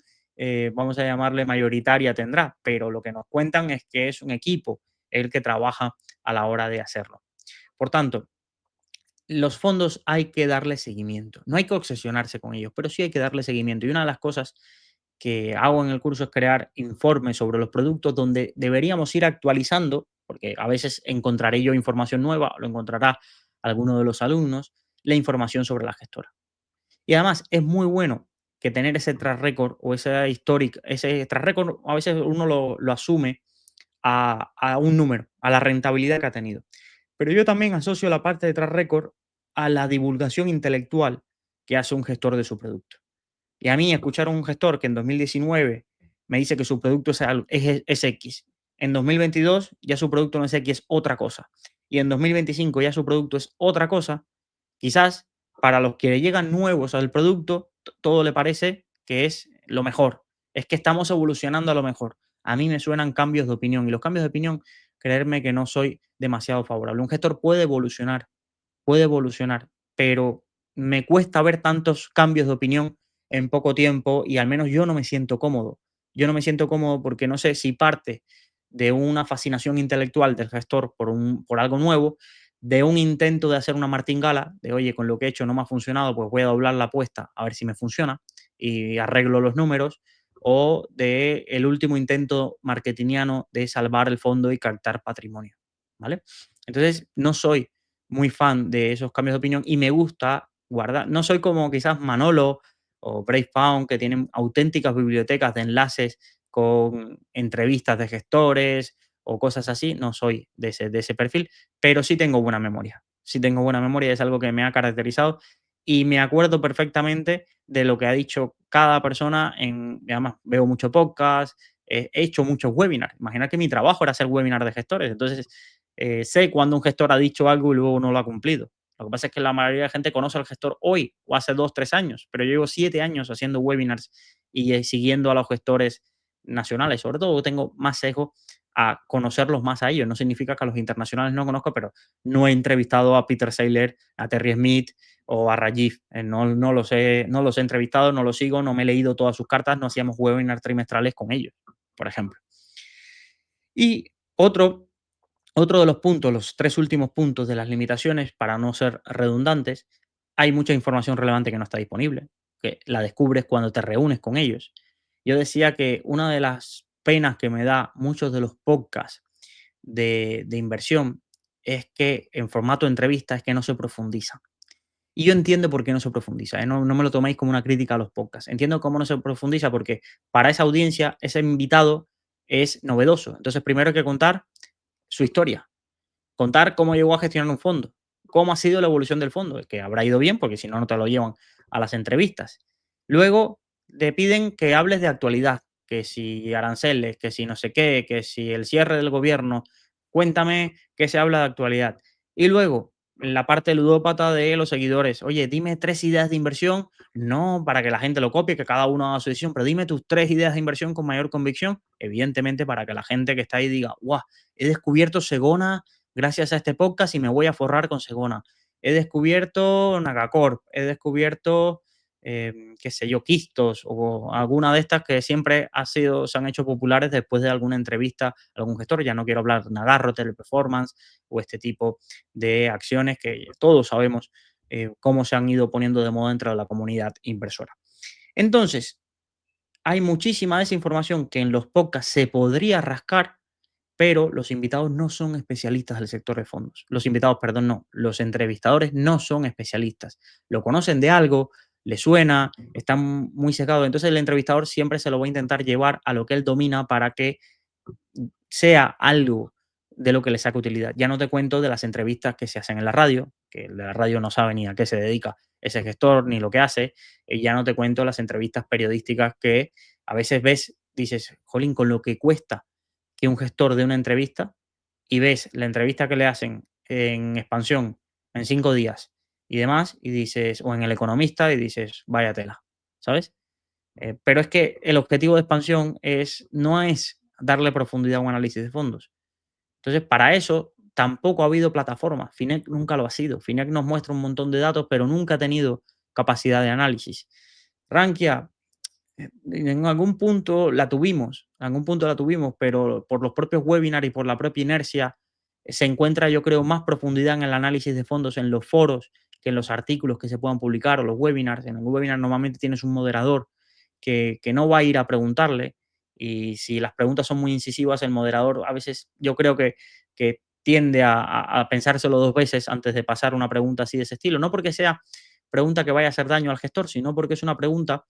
A: vamos a llamarle mayoritaria, tendrá, pero lo que nos cuentan es que es un equipo el que trabaja a la hora de hacerlo. Por tanto, los fondos hay que darle seguimiento. No hay que obsesionarse con ellos, pero sí hay que darle seguimiento. Y una de las cosas que hago en el curso es crear informes sobre los productos donde deberíamos ir actualizando, porque a veces encontraré yo información nueva, lo encontrará alguno de los alumnos, la información sobre la gestora. Y además es muy bueno que tener ese track record o ese track record a veces uno lo asume a un número, a la rentabilidad que ha tenido. Pero yo también asocio la parte de track record a la divulgación intelectual que hace un gestor de su producto. Y a mí escuchar a un gestor que en 2019 me dice que su producto es X, en 2022 ya su producto no es X, es otra cosa, y en 2025 ya su producto es otra cosa, quizás para los que llegan nuevos al producto, todo le parece que es lo mejor, es que estamos evolucionando a lo mejor. A mí me suenan cambios de opinión y los cambios de opinión, creerme que no soy demasiado favorable. Un gestor puede evolucionar, pero me cuesta ver tantos cambios de opinión en poco tiempo y al menos yo no me siento cómodo. Yo no me siento cómodo porque no sé si parte de una fascinación intelectual del gestor por algo nuevo, de un intento de hacer una martingala, de oye, con lo que he hecho no me ha funcionado, pues voy a doblar la apuesta a ver si me funciona y arreglo los números, o de el último intento marketingiano de salvar el fondo y captar patrimonio, ¿vale? Entonces, no soy muy fan de esos cambios de opinión y me gusta guardar. No soy como quizás Manolo o Brave Pound, que tienen auténticas bibliotecas de enlaces con entrevistas de gestores o cosas así. No soy de ese perfil, pero sí tengo buena memoria. Sí tengo buena memoria, es algo que me ha caracterizado y me acuerdo perfectamente de lo que ha dicho cada persona. Además, veo mucho podcast, he hecho muchos webinars. Imagina que mi trabajo era hacer webinars de gestores. Entonces, sé cuando un gestor ha dicho algo y luego no lo ha cumplido. Lo que pasa es que la mayoría de gente conoce al gestor hoy o hace 2, 3 años, pero yo llevo 7 años haciendo webinars y siguiendo a los gestores nacionales. Sobre todo tengo más sesgo a conocerlos más a ellos. No significa que a los internacionales no conozco, pero no he entrevistado a Peter Seiler, a Terry Smith o a Rajiv. No los he entrevistado, no los sigo, no me he leído todas sus cartas, no hacíamos webinars trimestrales con ellos, por ejemplo. Y otro de los puntos, los 3 últimos puntos de las limitaciones, para no ser redundantes, hay mucha información relevante que no está disponible, que la descubres cuando te reúnes con ellos. Yo decía que una de las penas que me da muchos de los podcasts de inversión es que en formato de entrevista es que no se profundiza. Y yo entiendo por qué no se profundiza, ¿eh? No me lo toméis como una crítica a los podcasts. Entiendo cómo no se profundiza porque para esa audiencia, ese invitado es novedoso. Entonces, primero hay que contar su historia, contar cómo llegó a gestionar un fondo, cómo ha sido la evolución del fondo, que habrá ido bien, porque si no, no te lo llevan a las entrevistas. Luego te piden que hables de actualidad, que si aranceles, que si no sé qué, que si el cierre del gobierno, cuéntame qué se habla de actualidad. Y luego, la parte ludópata de los seguidores, oye, dime 3 ideas de inversión, no para que la gente lo copie, que cada uno haga su decisión, pero dime tus 3 ideas de inversión con mayor convicción, evidentemente para que la gente que está ahí diga, guau, he descubierto Segona gracias a este podcast y me voy a forrar con Segona. He descubierto Nagacorp, he descubierto, qué sé yo, Quistos o alguna de estas que siempre se han hecho populares después de alguna entrevista a algún gestor. Ya no quiero hablar de Nagarro, Teleperformance o este tipo de acciones que todos sabemos cómo se han ido poniendo de moda dentro de la comunidad inversora. Entonces, hay muchísima desinformación que en los podcasts se podría rascar, pero los invitados no son especialistas del sector de fondos. Los invitados, perdón, no, los entrevistadores no son especialistas. Lo conocen de algo, le suena, están muy secados. Entonces el entrevistador siempre se lo va a intentar llevar a lo que él domina para que sea algo de lo que le saque utilidad. Ya no te cuento de las entrevistas que se hacen en la radio, que el de la radio no sabe ni a qué se dedica ese gestor ni lo que hace. Y ya no te cuento las entrevistas periodísticas que a veces ves, dices, jolín, con lo que cuesta que un gestor dé una entrevista y ves la entrevista que le hacen en Expansión en 5 días y demás, y dices, o en El Economista, y dices, vaya tela, ¿sabes? Pero es que el objetivo de Expansión no es darle profundidad a un análisis de fondos. Entonces, para eso tampoco ha habido plataforma. Finec nunca lo ha sido. Finec nos muestra un montón de datos, pero nunca ha tenido capacidad de análisis. Rankia, en algún punto la tuvimos, pero por los propios webinars y por la propia inercia se encuentra, yo creo, más profundidad en el análisis de fondos en los foros que en los artículos que se puedan publicar o los webinars. En el webinar normalmente tienes un moderador que no va a ir a preguntarle y si las preguntas son muy incisivas, el moderador a veces yo creo que tiende a pensárselo 2 veces antes de pasar una pregunta así de ese estilo. No porque sea pregunta que vaya a hacer daño al gestor, sino porque es una pregunta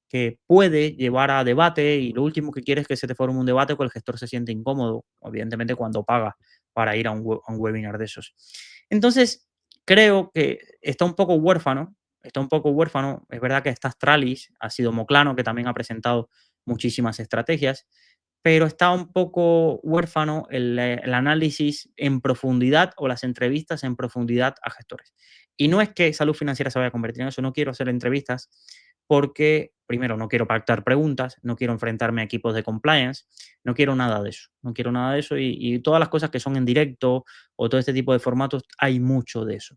A: que puede llevar a debate y lo último que quieres es que se te forme un debate con el gestor se siente incómodo, evidentemente cuando paga para ir a un webinar de esos. Entonces, creo que está un poco huérfano. Es verdad que está Astralis, ha sido Moclano, que también ha presentado muchísimas estrategias, pero está un poco huérfano el análisis en profundidad o las entrevistas en profundidad a gestores. Y no es que salud financiera se vaya a convertir en eso, no quiero hacer entrevistas porque, primero, no quiero pactar preguntas, no quiero enfrentarme a equipos de compliance, no quiero nada de eso, no quiero nada de eso y todas las cosas que son en directo o todo este tipo de formatos, hay mucho de eso.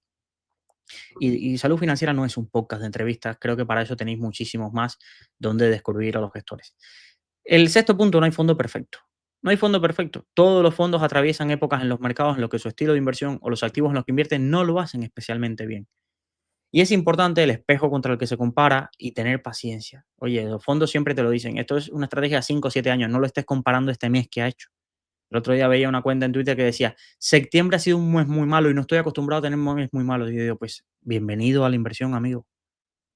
A: Y salud financiera no es un podcast de entrevistas, creo que para eso tenéis muchísimos más donde descubrir a los gestores. El sexto punto, no hay fondo perfecto. No hay fondo perfecto. Todos los fondos atraviesan épocas en los mercados en los que su estilo de inversión o los activos en los que invierten no lo hacen especialmente bien. Y es importante el espejo contra el que se compara y tener paciencia. Oye, los fondos siempre te lo dicen. Esto es una estrategia de 5 o 7 años. No lo estés comparando este mes que ha hecho. El otro día veía una cuenta en Twitter que decía, septiembre ha sido un mes muy malo y no estoy acostumbrado a tener meses muy malos. Y yo digo, pues bienvenido a la inversión, amigo.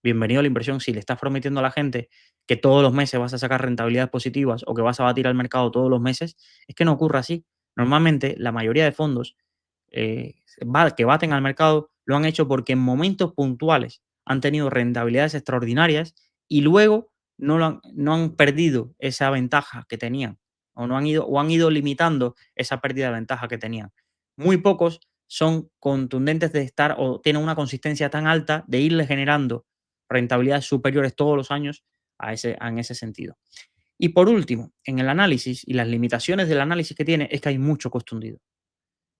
A: Bienvenido a la inversión. Si le estás prometiendo a la gente que todos los meses vas a sacar rentabilidades positivas o que vas a batir al mercado todos los meses, es que no ocurre así. Normalmente la mayoría de fondos que baten al mercado lo han hecho porque en momentos puntuales han tenido rentabilidades extraordinarias y luego no han perdido esa ventaja que tenían o han ido limitando esa pérdida de ventaja que tenían. Muy pocos son contundentes de estar o tienen una consistencia tan alta de irle generando rentabilidades superiores todos los años en ese sentido. Y por último, en el análisis y las limitaciones del análisis que tiene es que hay mucho costo hundido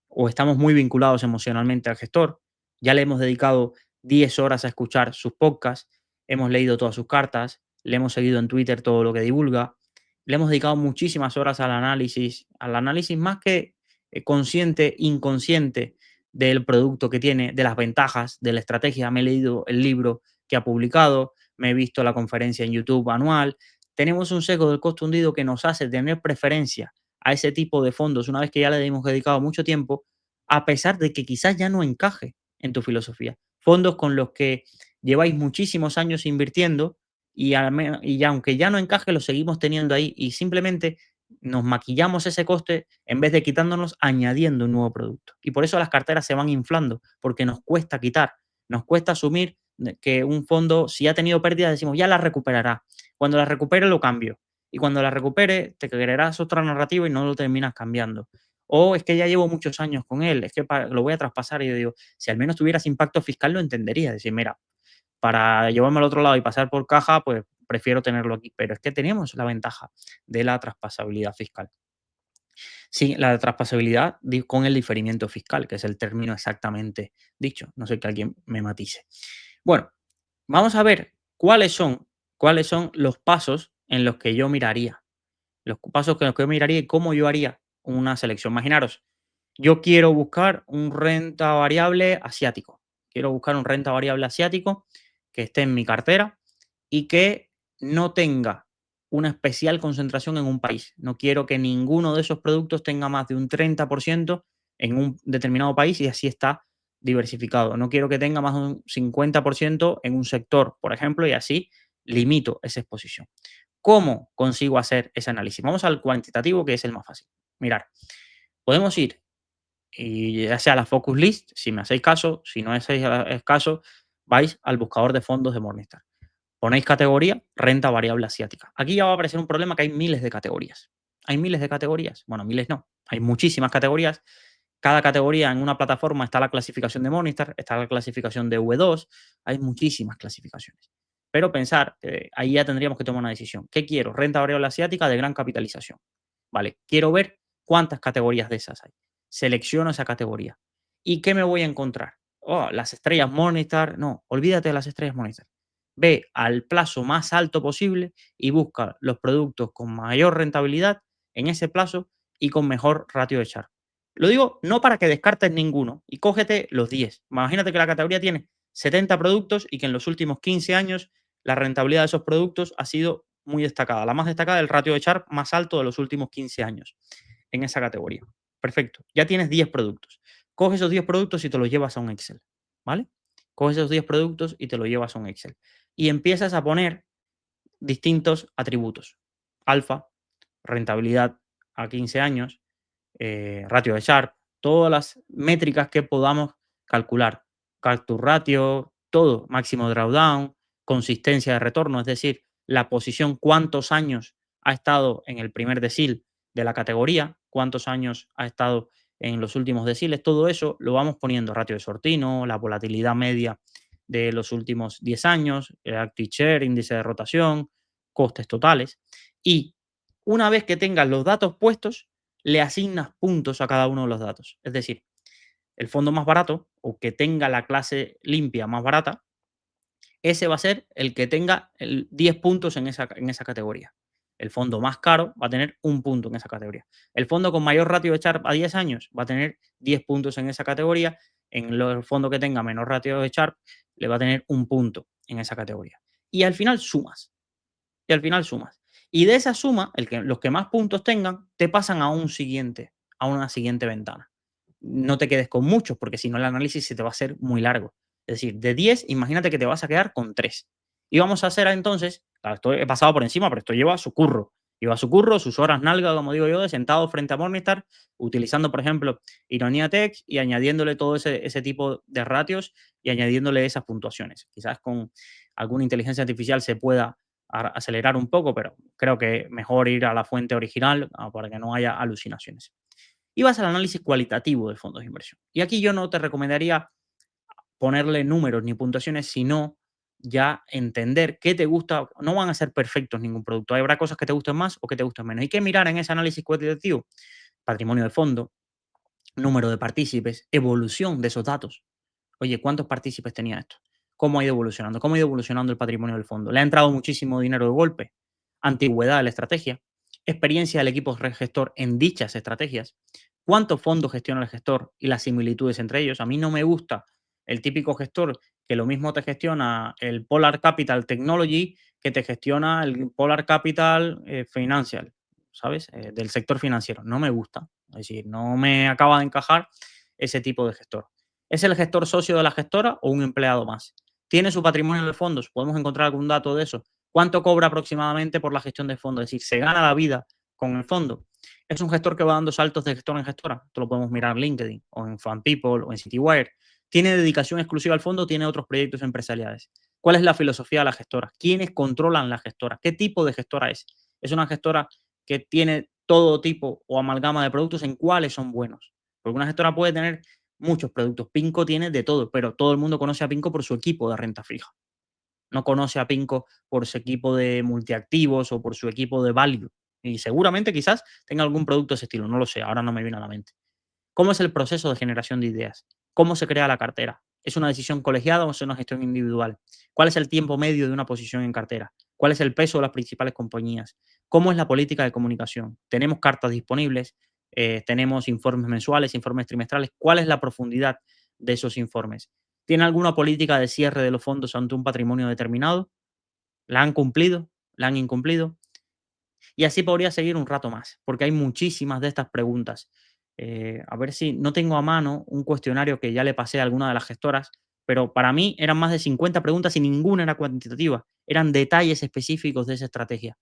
A: o estamos muy vinculados emocionalmente al gestor. Ya le hemos dedicado 10 horas a escuchar sus podcasts, hemos leído todas sus cartas, le hemos seguido en Twitter todo lo que divulga, le hemos dedicado muchísimas horas al análisis más que consciente, inconsciente del producto que tiene, de las ventajas, de la estrategia. Me he leído el libro que ha publicado, me he visto la conferencia en YouTube anual. Tenemos un sesgo del costo hundido que nos hace tener preferencia a ese tipo de fondos una vez que ya le hemos dedicado mucho tiempo, a pesar de que quizás ya no encaje en tu filosofía. fondos con los que lleváis muchísimos años invirtiendo y aunque ya no encaje, lo seguimos teniendo ahí y simplemente nos maquillamos ese coste en vez de quitándonos, añadiendo un nuevo producto. Y por eso las carteras se van inflando, porque nos cuesta quitar, nos cuesta asumir que un fondo, si ha tenido pérdidas, decimos, ya la recuperará. Cuando la recupere, lo cambio. Y cuando la recupere, te creerás otra narrativa y no lo terminas cambiando. O es que ya llevo muchos años con él, es que lo voy a traspasar. Y yo digo, si al menos tuvieras impacto fiscal, lo entendería. Decir, mira, para llevarme al otro lado y pasar por caja, pues prefiero tenerlo aquí. Pero es que tenemos la ventaja de la traspasabilidad fiscal. Sí, la traspasabilidad con el diferimiento fiscal, que es el término exactamente dicho. No sé que alguien me matice. Bueno, vamos a ver cuáles son los pasos en los que yo miraría. Los pasos en los que yo miraría y cómo yo haría una selección. Imaginaros, yo quiero buscar un renta variable asiático. Quiero buscar un renta variable asiático que esté en mi cartera y que no tenga una especial concentración en un país. No quiero que ninguno de esos productos tenga más de un 30% en un determinado país y así está diversificado. No quiero que tenga más de un 50% en un sector, por ejemplo, y así limito esa exposición. ¿Cómo consigo hacer ese análisis? Vamos al cuantitativo, que es el más fácil. Mirar, podemos ir y ya sea la focus list, si me hacéis caso, si no hacéis caso, vais al buscador de fondos de Morningstar. Ponéis categoría, renta variable asiática. Aquí ya va a aparecer un problema que hay miles de categorías. ¿Hay miles de categorías? Bueno, miles no. Hay muchísimas categorías. Cada categoría en una plataforma está la clasificación de Morningstar, está la clasificación de V2, hay muchísimas clasificaciones. Pero pensar, ahí ya tendríamos que tomar una decisión. ¿Qué quiero? Renta variable asiática de gran capitalización. Vale, quiero ver cuántas categorías de esas hay. Selecciono esa categoría. ¿Y qué me voy a encontrar? Oh, las estrellas Morningstar. No, olvídate de las estrellas Morningstar. Ve al plazo más alto posible y busca los productos con mayor rentabilidad en ese plazo y con mejor ratio de Sharpe. Lo digo no para que descartes ninguno y cógete los 10. Imagínate que la categoría tiene 70 productos y que en los últimos 15 años la rentabilidad de esos productos ha sido muy destacada. La más destacada, el ratio de Sharpe más alto de los últimos 15 años en esa categoría. Perfecto. Ya tienes 10 productos. Coge esos 10 productos y te los llevas a un Excel. ¿Vale? Coge esos 10 productos y te los llevas a un Excel. Y empiezas a poner distintos atributos. Alfa, rentabilidad a 15 años, ratio de Sharpe, todas las métricas que podamos calcular. Capture ratio, todo, máximo drawdown, consistencia de retorno, es decir, la posición, cuántos años ha estado en el primer decil de la categoría, cuántos años ha estado en los últimos deciles, todo eso lo vamos poniendo, ratio de Sortino, la volatilidad media de los últimos 10 años, el active share, índice de rotación, costes totales. Y una vez que tengas los datos puestos, le asignas puntos a cada uno de los datos. Es decir, el fondo más barato o que tenga la clase limpia más barata, ese va a ser el que tenga 10 puntos en esa categoría. El fondo más caro va a tener un punto en esa categoría. El fondo con mayor ratio de Sharpe a 10 años va a tener 10 puntos en esa categoría. En el fondo que tenga menor ratio de Sharpe le va a tener un punto en esa categoría. Y al final sumas. Y al final sumas. Y de esa suma, los que más puntos tengan, te pasan a una siguiente ventana. No te quedes con muchos, porque si no el análisis se te va a hacer muy largo. Es decir, de 10, imagínate que te vas a quedar con 3. Y vamos a hacer entonces, claro, esto he pasado por encima, pero esto lleva su curro. Lleva su curro, sus horas nalga, como digo yo, de sentado frente a Morningstar, utilizando, por ejemplo, Ironía Tech y añadiéndole todo ese tipo de ratios y añadiéndole esas puntuaciones. Quizás con alguna inteligencia artificial se pueda acelerar un poco, pero creo que mejor ir a la fuente original para que no haya alucinaciones. Y vas al análisis cualitativo de fondos de inversión. Y aquí yo no te recomendaría ponerle números ni puntuaciones, sino ya entender qué te gusta. No van a ser perfectos ningún producto. Habrá cosas que te gusten más o que te gusten menos. Hay que mirar en ese análisis cualitativo patrimonio de fondo, número de partícipes, evolución de esos datos. Oye, ¿cuántos partícipes tenía esto? ¿Cómo ha ido evolucionando? ¿Cómo ha ido evolucionando el patrimonio del fondo? ¿Le ha entrado muchísimo dinero de golpe? Antigüedad de la estrategia. Experiencia del equipo gestor en dichas estrategias. ¿Cuántos fondos gestiona el gestor y las similitudes entre ellos? A mí no me gusta el típico gestor que lo mismo te gestiona el Polar Capital Technology que te gestiona el Polar Capital Financial, ¿sabes? Del sector financiero. No me gusta. Es decir, no me acaba de encajar ese tipo de gestor. ¿Es el gestor socio de la gestora o un empleado más? ¿Tiene su patrimonio de fondos? ¿Podemos encontrar algún dato de eso? ¿Cuánto cobra aproximadamente por la gestión de fondos? Es decir, ¿se gana la vida con el fondo? ¿Es un gestor que va dando saltos de gestora en gestora? Esto lo podemos mirar en LinkedIn o en FanPeople o en CityWire. ¿Tiene dedicación exclusiva al fondo o tiene otros proyectos empresariales? ¿Cuál es la filosofía de la gestora? ¿Quiénes controlan la gestora? ¿Qué tipo de gestora es? ¿Es una gestora que tiene todo tipo o amalgama de productos? ¿En cuáles son buenos? Porque una gestora puede tener muchos productos. Pinco tiene de todo, pero todo el mundo conoce a Pinco por su equipo de renta fija. No conoce a Pinco por su equipo de multiactivos o por su equipo de value. Y seguramente quizás tenga algún producto de ese estilo, no lo sé, ahora no me viene a la mente. ¿Cómo es el proceso de generación de ideas? ¿Cómo se crea la cartera? ¿Es una decisión colegiada o es una gestión individual? ¿Cuál es el tiempo medio de una posición en cartera? ¿Cuál es el peso de las principales compañías? ¿Cómo es la política de comunicación? ¿Tenemos cartas disponibles? ¿Tenemos informes mensuales, informes trimestrales? ¿Cuál es la profundidad de esos informes? ¿Tiene alguna política de cierre de los fondos ante un patrimonio determinado? ¿La han cumplido? ¿La han incumplido? Y así podría seguir un rato más, porque hay muchísimas de estas preguntas. A ver si no tengo a mano un cuestionario que ya le pasé a alguna de las gestoras, pero para mí eran más de 50 preguntas y ninguna era cuantitativa. Eran detalles específicos de esa estrategia,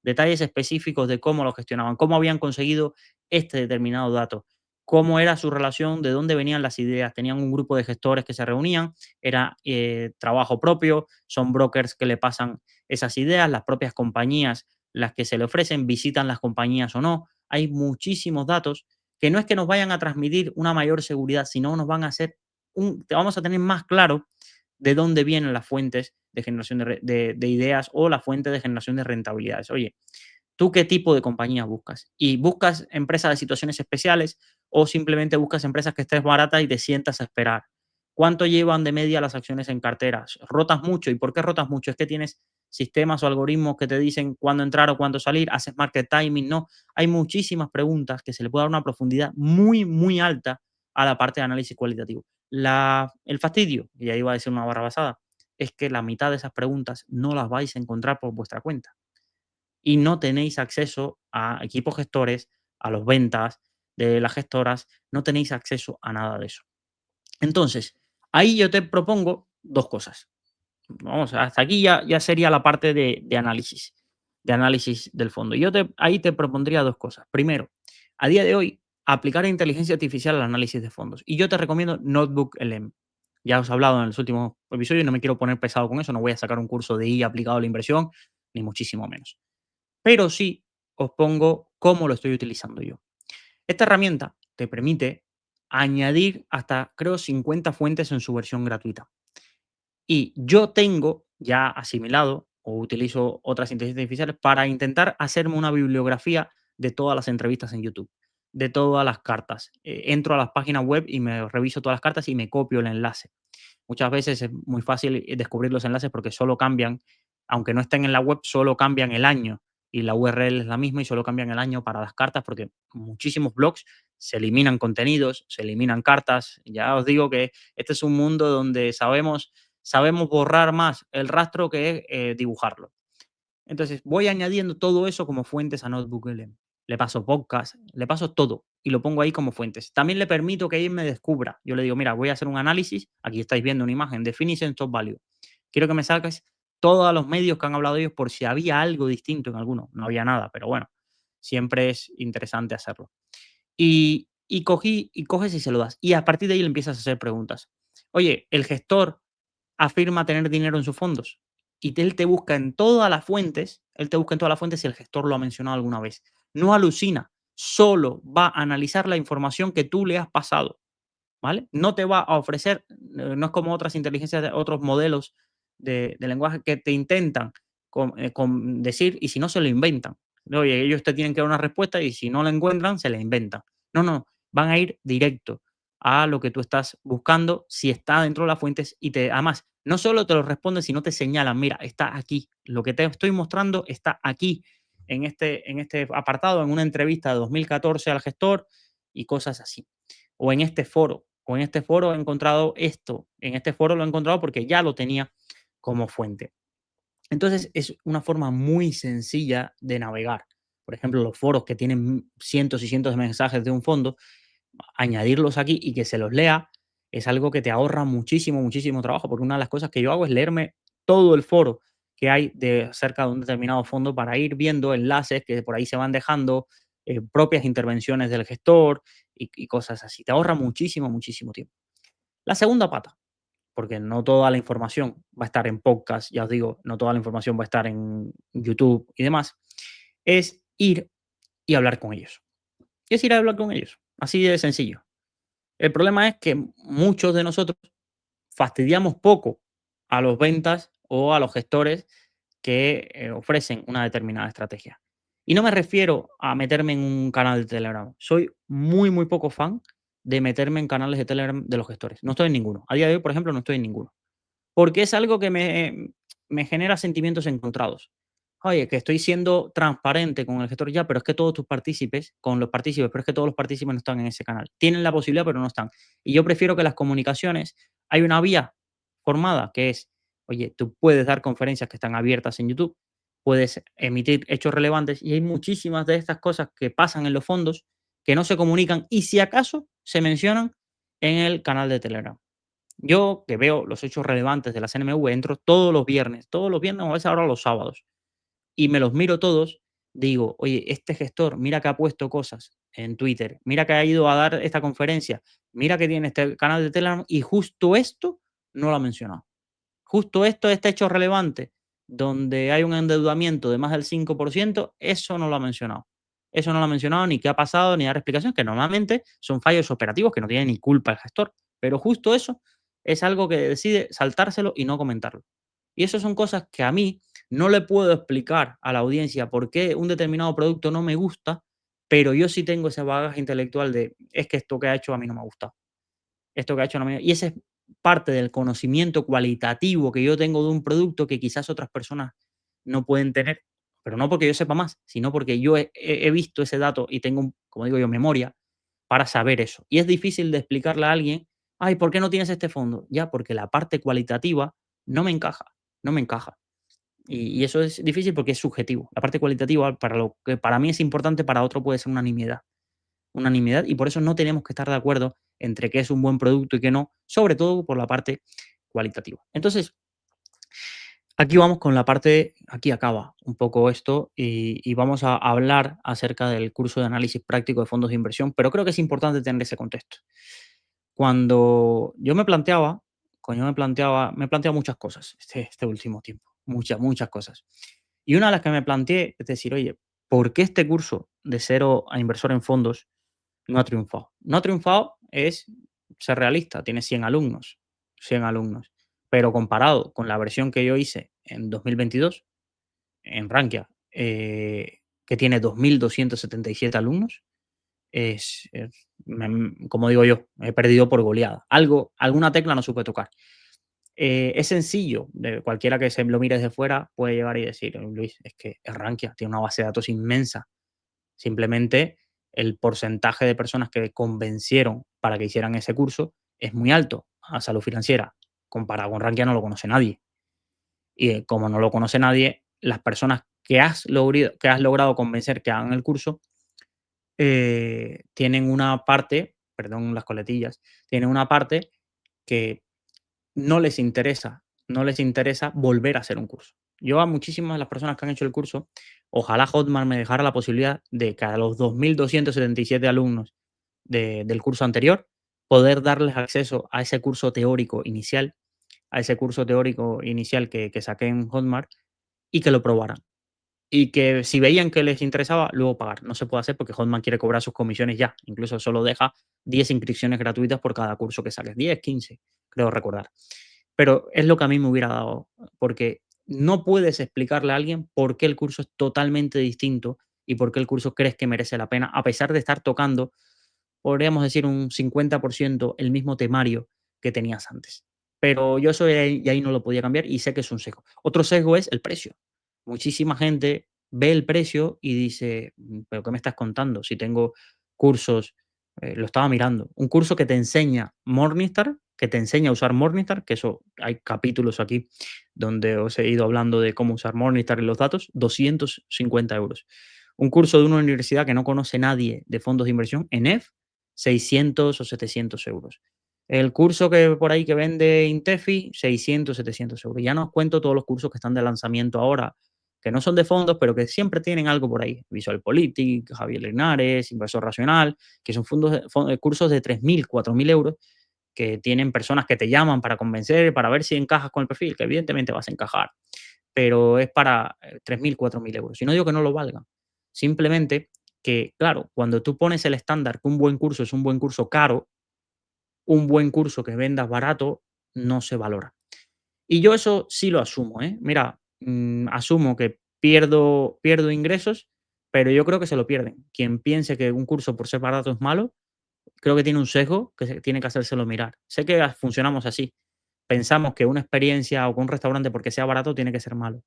A: detalles específicos de cómo lo gestionaban, cómo habían conseguido este determinado dato, cómo era su relación, de dónde venían las ideas. Tenían un grupo de gestores que se reunían, era trabajo propio, son brokers que le pasan esas ideas, las propias compañías las que se le ofrecen, visitan las compañías o no. Hay muchísimos datos que no es que nos vayan a transmitir una mayor seguridad, sino nos van a hacer vamos a tener más claro de dónde vienen las fuentes de generación de ideas o la fuente de generación de rentabilidades. Oye, ¿tú qué tipo de compañía buscas? ¿Y buscas empresas de situaciones especiales o simplemente buscas empresas que estés baratas y te sientas a esperar? ¿Cuánto llevan de media las acciones en carteras? ¿Rotas mucho? ¿Y por qué rotas mucho? ¿Es que tienes sistemas o algoritmos que te dicen cuándo entrar o cuándo salir? ¿Haces market timing? No. Hay muchísimas preguntas que se le puede dar una profundidad muy, muy alta a la parte de análisis cualitativo. El fastidio, y ahí iba a decir una barra basada, es que la mitad de esas preguntas no las vais a encontrar por vuestra cuenta y no tenéis acceso a equipos gestores, a los ventas de las gestoras, no tenéis acceso a nada de eso. Entonces, ahí yo te propongo dos cosas. Vamos, hasta aquí ya sería la parte de análisis del fondo. Ahí te propondría dos cosas. Primero, a día de hoy, aplicar inteligencia artificial al análisis de fondos. Y yo te recomiendo Notebook LM. Ya os he hablado en los últimos episodios, no me quiero poner pesado con eso, no voy a sacar un curso de IA aplicado a la inversión, ni muchísimo menos. Pero sí os pongo cómo lo estoy utilizando yo. Esta herramienta te permite añadir hasta, creo, 50 fuentes en su versión gratuita. Y yo tengo ya asimilado o utilizo otras inteligencias artificiales para intentar hacerme una bibliografía de todas las entrevistas en YouTube, de todas las cartas. Entro a las páginas web y me reviso todas las cartas y me copio el enlace. Muchas veces es muy fácil descubrir los enlaces porque solo cambian, aunque no estén en la web, solo cambian el año y la URL es la misma y solo cambian el año para las cartas porque muchísimos blogs se eliminan contenidos, se eliminan cartas. Ya os digo que este es un mundo donde sabemos borrar más el rastro que dibujarlo. Entonces, voy añadiendo todo eso como fuentes a Notebook LM. Le paso podcast, le paso todo y lo pongo ahí como fuentes. También le permito que él me descubra. Yo le digo, mira, voy a hacer un análisis. Aquí estáis viendo una imagen. Definition Top Value. Quiero que me saques todos los medios que han hablado de ellos por si había algo distinto en alguno. No había nada, pero bueno, siempre es interesante hacerlo. Y coges y se lo das. Y a partir de ahí le empiezas a hacer preguntas. Oye, el gestor afirma tener dinero en sus fondos. Y él te busca en todas las fuentes, él te busca en todas las fuentes si el gestor lo ha mencionado alguna vez. No alucina, solo va a analizar la información que tú le has pasado, ¿vale? No te va a ofrecer, no es como otras inteligencias, otros modelos de lenguaje que te intentan decir y si no se lo inventan. Oye, ellos te tienen que dar una respuesta y si no la encuentran, se la inventan. No, no, van a ir directo a lo que tú estás buscando, si está dentro de las fuentes y además, no solo te lo responden, sino te señalan, mira, está aquí, lo que te estoy mostrando está aquí, en este apartado, en una entrevista de 2014 al gestor y cosas así. O en este foro he encontrado esto, en este foro lo he encontrado porque ya lo tenía como fuente. Entonces, es una forma muy sencilla de navegar. Por ejemplo, los foros que tienen cientos y cientos de mensajes de un fondo, añadirlos aquí y que se los lea es algo que te ahorra muchísimo, muchísimo trabajo, porque una de las cosas que yo hago es leerme todo el foro que hay de acerca de un determinado fondo para ir viendo enlaces que por ahí se van dejando, propias intervenciones del gestor y cosas así. Te ahorra muchísimo, muchísimo tiempo. La segunda pata, porque no toda la información va a estar en podcast, ya os digo, no toda la información va a estar en YouTube y demás, es ir y hablar con ellos. Es ir a hablar con ellos, así de sencillo. El problema es que muchos de nosotros fastidiamos poco a los ventas o a los gestores que ofrecen una determinada estrategia. Y no me refiero a meterme en un canal de Telegram. Soy muy, muy poco fan de meterme en canales de Telegram de los gestores. No estoy en ninguno. A día de hoy, por ejemplo, no estoy en ninguno. Porque es algo que me genera sentimientos encontrados. Oye, que estoy siendo transparente con el gestor ya, pero es que todos tus partícipes, con los partícipes, pero es que todos los partícipes no están en ese canal. Tienen la posibilidad, pero no están. Y yo prefiero que las comunicaciones, hay una vía formada que es, oye, tú puedes dar conferencias que están abiertas en YouTube, puedes emitir hechos relevantes y hay muchísimas de estas cosas que pasan en los fondos que no se comunican y si acaso se mencionan en el canal de Telegram. Yo, que veo los hechos relevantes de la CNMV, entro todos los viernes o a veces ahora los sábados, y me los miro todos, digo: "Oye, este gestor, mira que ha puesto cosas en Twitter, mira que ha ido a dar esta conferencia, mira que tiene este canal de Telegram y justo esto no lo ha mencionado". Justo esto, este hecho relevante, donde hay un endeudamiento de más del 5%, eso no lo ha mencionado. Eso no lo ha mencionado, ni qué ha pasado, ni dar explicación, que normalmente son fallos operativos que no tiene ni culpa el gestor. Pero justo eso es algo que decide saltárselo y no comentarlo. Y eso son cosas que a mí no le puedo explicar a la audiencia por qué un determinado producto no me gusta, pero yo sí tengo ese bagaje intelectual de es que esto que ha hecho a mí no me ha gustado. Esto que ha hecho no me y ese es parte del conocimiento cualitativo que yo tengo de un producto que quizás otras personas no pueden tener, pero no porque yo sepa más, sino porque yo he visto ese dato y tengo, como digo yo, memoria para saber eso. Y es difícil de explicarle a alguien: "Ay, ¿por qué no tienes este fondo?". Ya, porque la parte cualitativa no me encaja, no me encaja. Y eso es difícil porque es subjetivo. La parte cualitativa, para lo que para mí es importante, para otro puede ser una nimiedad y por eso no tenemos que estar de acuerdo entre qué es un buen producto y qué no, sobre todo por la parte cualitativa. Entonces, aquí vamos con la parte, aquí acaba un poco esto y vamos a hablar acerca del curso de análisis práctico de fondos de inversión, pero creo que es importante tener ese contexto. Cuando yo me he planteado muchas cosas este último tiempo, muchas, muchas cosas. Y una de las que me planteé es decir, oye, ¿por qué este curso de cero a inversor en fondos no ha triunfado? No ha triunfado es ser realista, tiene 100 alumnos, 100 alumnos, pero comparado con la versión que yo hice en 2022 en Rankia, que tiene 2.277 alumnos, como digo yo, he perdido por goleada. Alguna tecla no supe tocar. Es sencillo, cualquiera que se lo mire desde fuera puede llegar y decir: Luis, es que es Rankia, tiene una base de datos inmensa. Simplemente el porcentaje de personas que convencieron para que hicieran ese curso es muy alto. A Salud Financiera, comparado con Rankia, no lo conoce nadie. Y como no lo conoce nadie, las personas que has logrado convencer que hagan el curso tienen una parte, perdón las coletillas, tienen una parte que no les interesa volver a hacer un curso. Yo a muchísimas de las personas que han hecho el curso, ojalá Hotmart me dejara la posibilidad de que a los 2.277 alumnos del curso anterior, poder darles acceso a ese curso teórico inicial, que saqué en Hotmart y que lo probaran. Y que si veían que les interesaba, luego pagar. No se puede hacer porque Hotmart quiere cobrar sus comisiones ya. Incluso solo deja 10 inscripciones gratuitas por cada curso que saques. 10, 15, creo recordar. Pero es lo que a mí me hubiera dado, porque no puedes explicarle a alguien por qué el curso es totalmente distinto y por qué el curso crees que merece la pena, a pesar de estar tocando, podríamos decir, un 50% el mismo temario que tenías antes. Pero yo eso de ahí no lo podía cambiar y sé que es un sesgo. Otro sesgo es el precio. Muchísima gente ve el precio y dice: ¿pero qué me estás contando? Si tengo cursos, lo estaba mirando, un curso que te enseña Morningstar, que te enseña a usar Morningstar, que eso hay capítulos aquí donde os he ido hablando de cómo usar Morningstar y los datos, 250 euros. Un curso de una universidad que no conoce nadie de fondos de inversión, en EF, 600 o 700 euros. El curso que por ahí que vende Intefi, 600, 700 euros. Ya no os cuento todos los cursos que están de lanzamiento ahora, que no son de fondos, pero que siempre tienen algo por ahí. VisualPolitik, Javier Linares, Inversor Racional, que son cursos de 3.000, 4.000 euros, que tienen personas que te llaman para convencer, para ver si encajas con el perfil, que evidentemente vas a encajar, pero es para 3.000, 4.000 euros. Y no digo que no lo valgan, simplemente que, claro, cuando tú pones el estándar que un buen curso es un buen curso caro, un buen curso que vendas barato no se valora. Y yo eso sí lo asumo, ¿eh? Mira, asumo que pierdo ingresos, pero yo creo que se lo pierden. Quien piense que un curso por ser barato es malo, creo que tiene un sesgo que tiene que hacérselo mirar. Sé que funcionamos así. Pensamos que una experiencia o que un restaurante porque sea barato tiene que ser malo.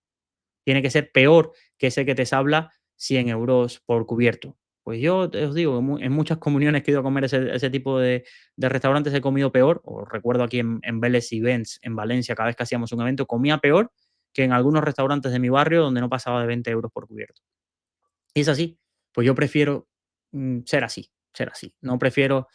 A: Tiene que ser peor que ese que te habla 100 euros por cubierto. Pues yo os digo, en muchas comuniones que he ido a comer ese tipo de restaurantes he comido peor, o recuerdo aquí en Vélez Events, en Valencia, cada vez que hacíamos un evento, comía peor que en algunos restaurantes de mi barrio donde no pasaba de 20 euros por cubierto. Y es así, pues yo prefiero ser así, ser así. No prefiero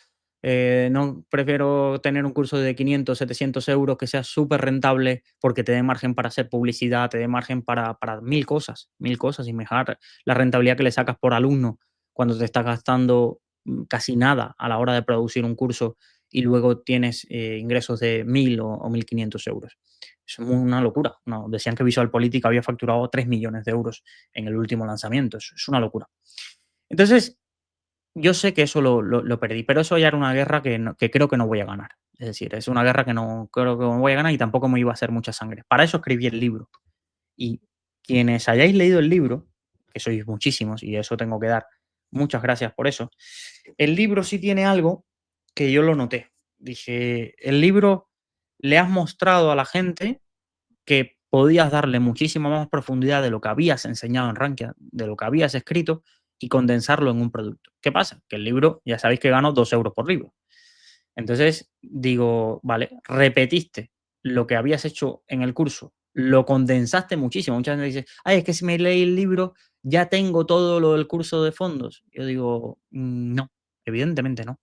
A: tener un curso de 500, 700 euros que sea súper rentable porque te dé margen para hacer publicidad, te dé margen para mil cosas y mejorar la rentabilidad que le sacas por alumno cuando te estás gastando casi nada a la hora de producir un curso y luego tienes ingresos de 1.000 o 1.500 euros. Es una locura. No, decían que VisualPolitik había facturado 3 millones de euros en el último lanzamiento. Es una locura. Entonces, yo sé que eso lo perdí, pero eso ya era una guerra que creo que no voy a ganar. Es decir, es una guerra que no creo que no voy a ganar y tampoco me iba a hacer mucha sangre. Para eso escribí el libro. Y quienes hayáis leído el libro, que sois muchísimos y eso tengo que dar muchas gracias por eso, el libro sí tiene algo que yo lo noté. Dije, el libro le has mostrado a la gente que podías darle muchísima más profundidad de lo que habías enseñado en Rankia, de lo que habías escrito y condensarlo en un producto. ¿Qué pasa? Que el libro, ya sabéis que gano 2 euros por libro. Entonces digo, vale, repetiste lo que habías hecho en el curso, lo condensaste muchísimo. Muchas veces dices, ay, es que si me leí el libro ya tengo todo lo del curso de fondos. Yo digo, no, evidentemente no.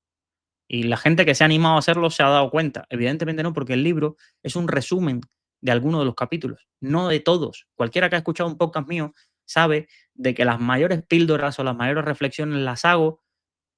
A: Y la gente que se ha animado a hacerlo se ha dado cuenta. Evidentemente no, porque el libro es un resumen de algunos de los capítulos, no de todos. Cualquiera que ha escuchado un podcast mío sabe de que las mayores píldoras o las mayores reflexiones las hago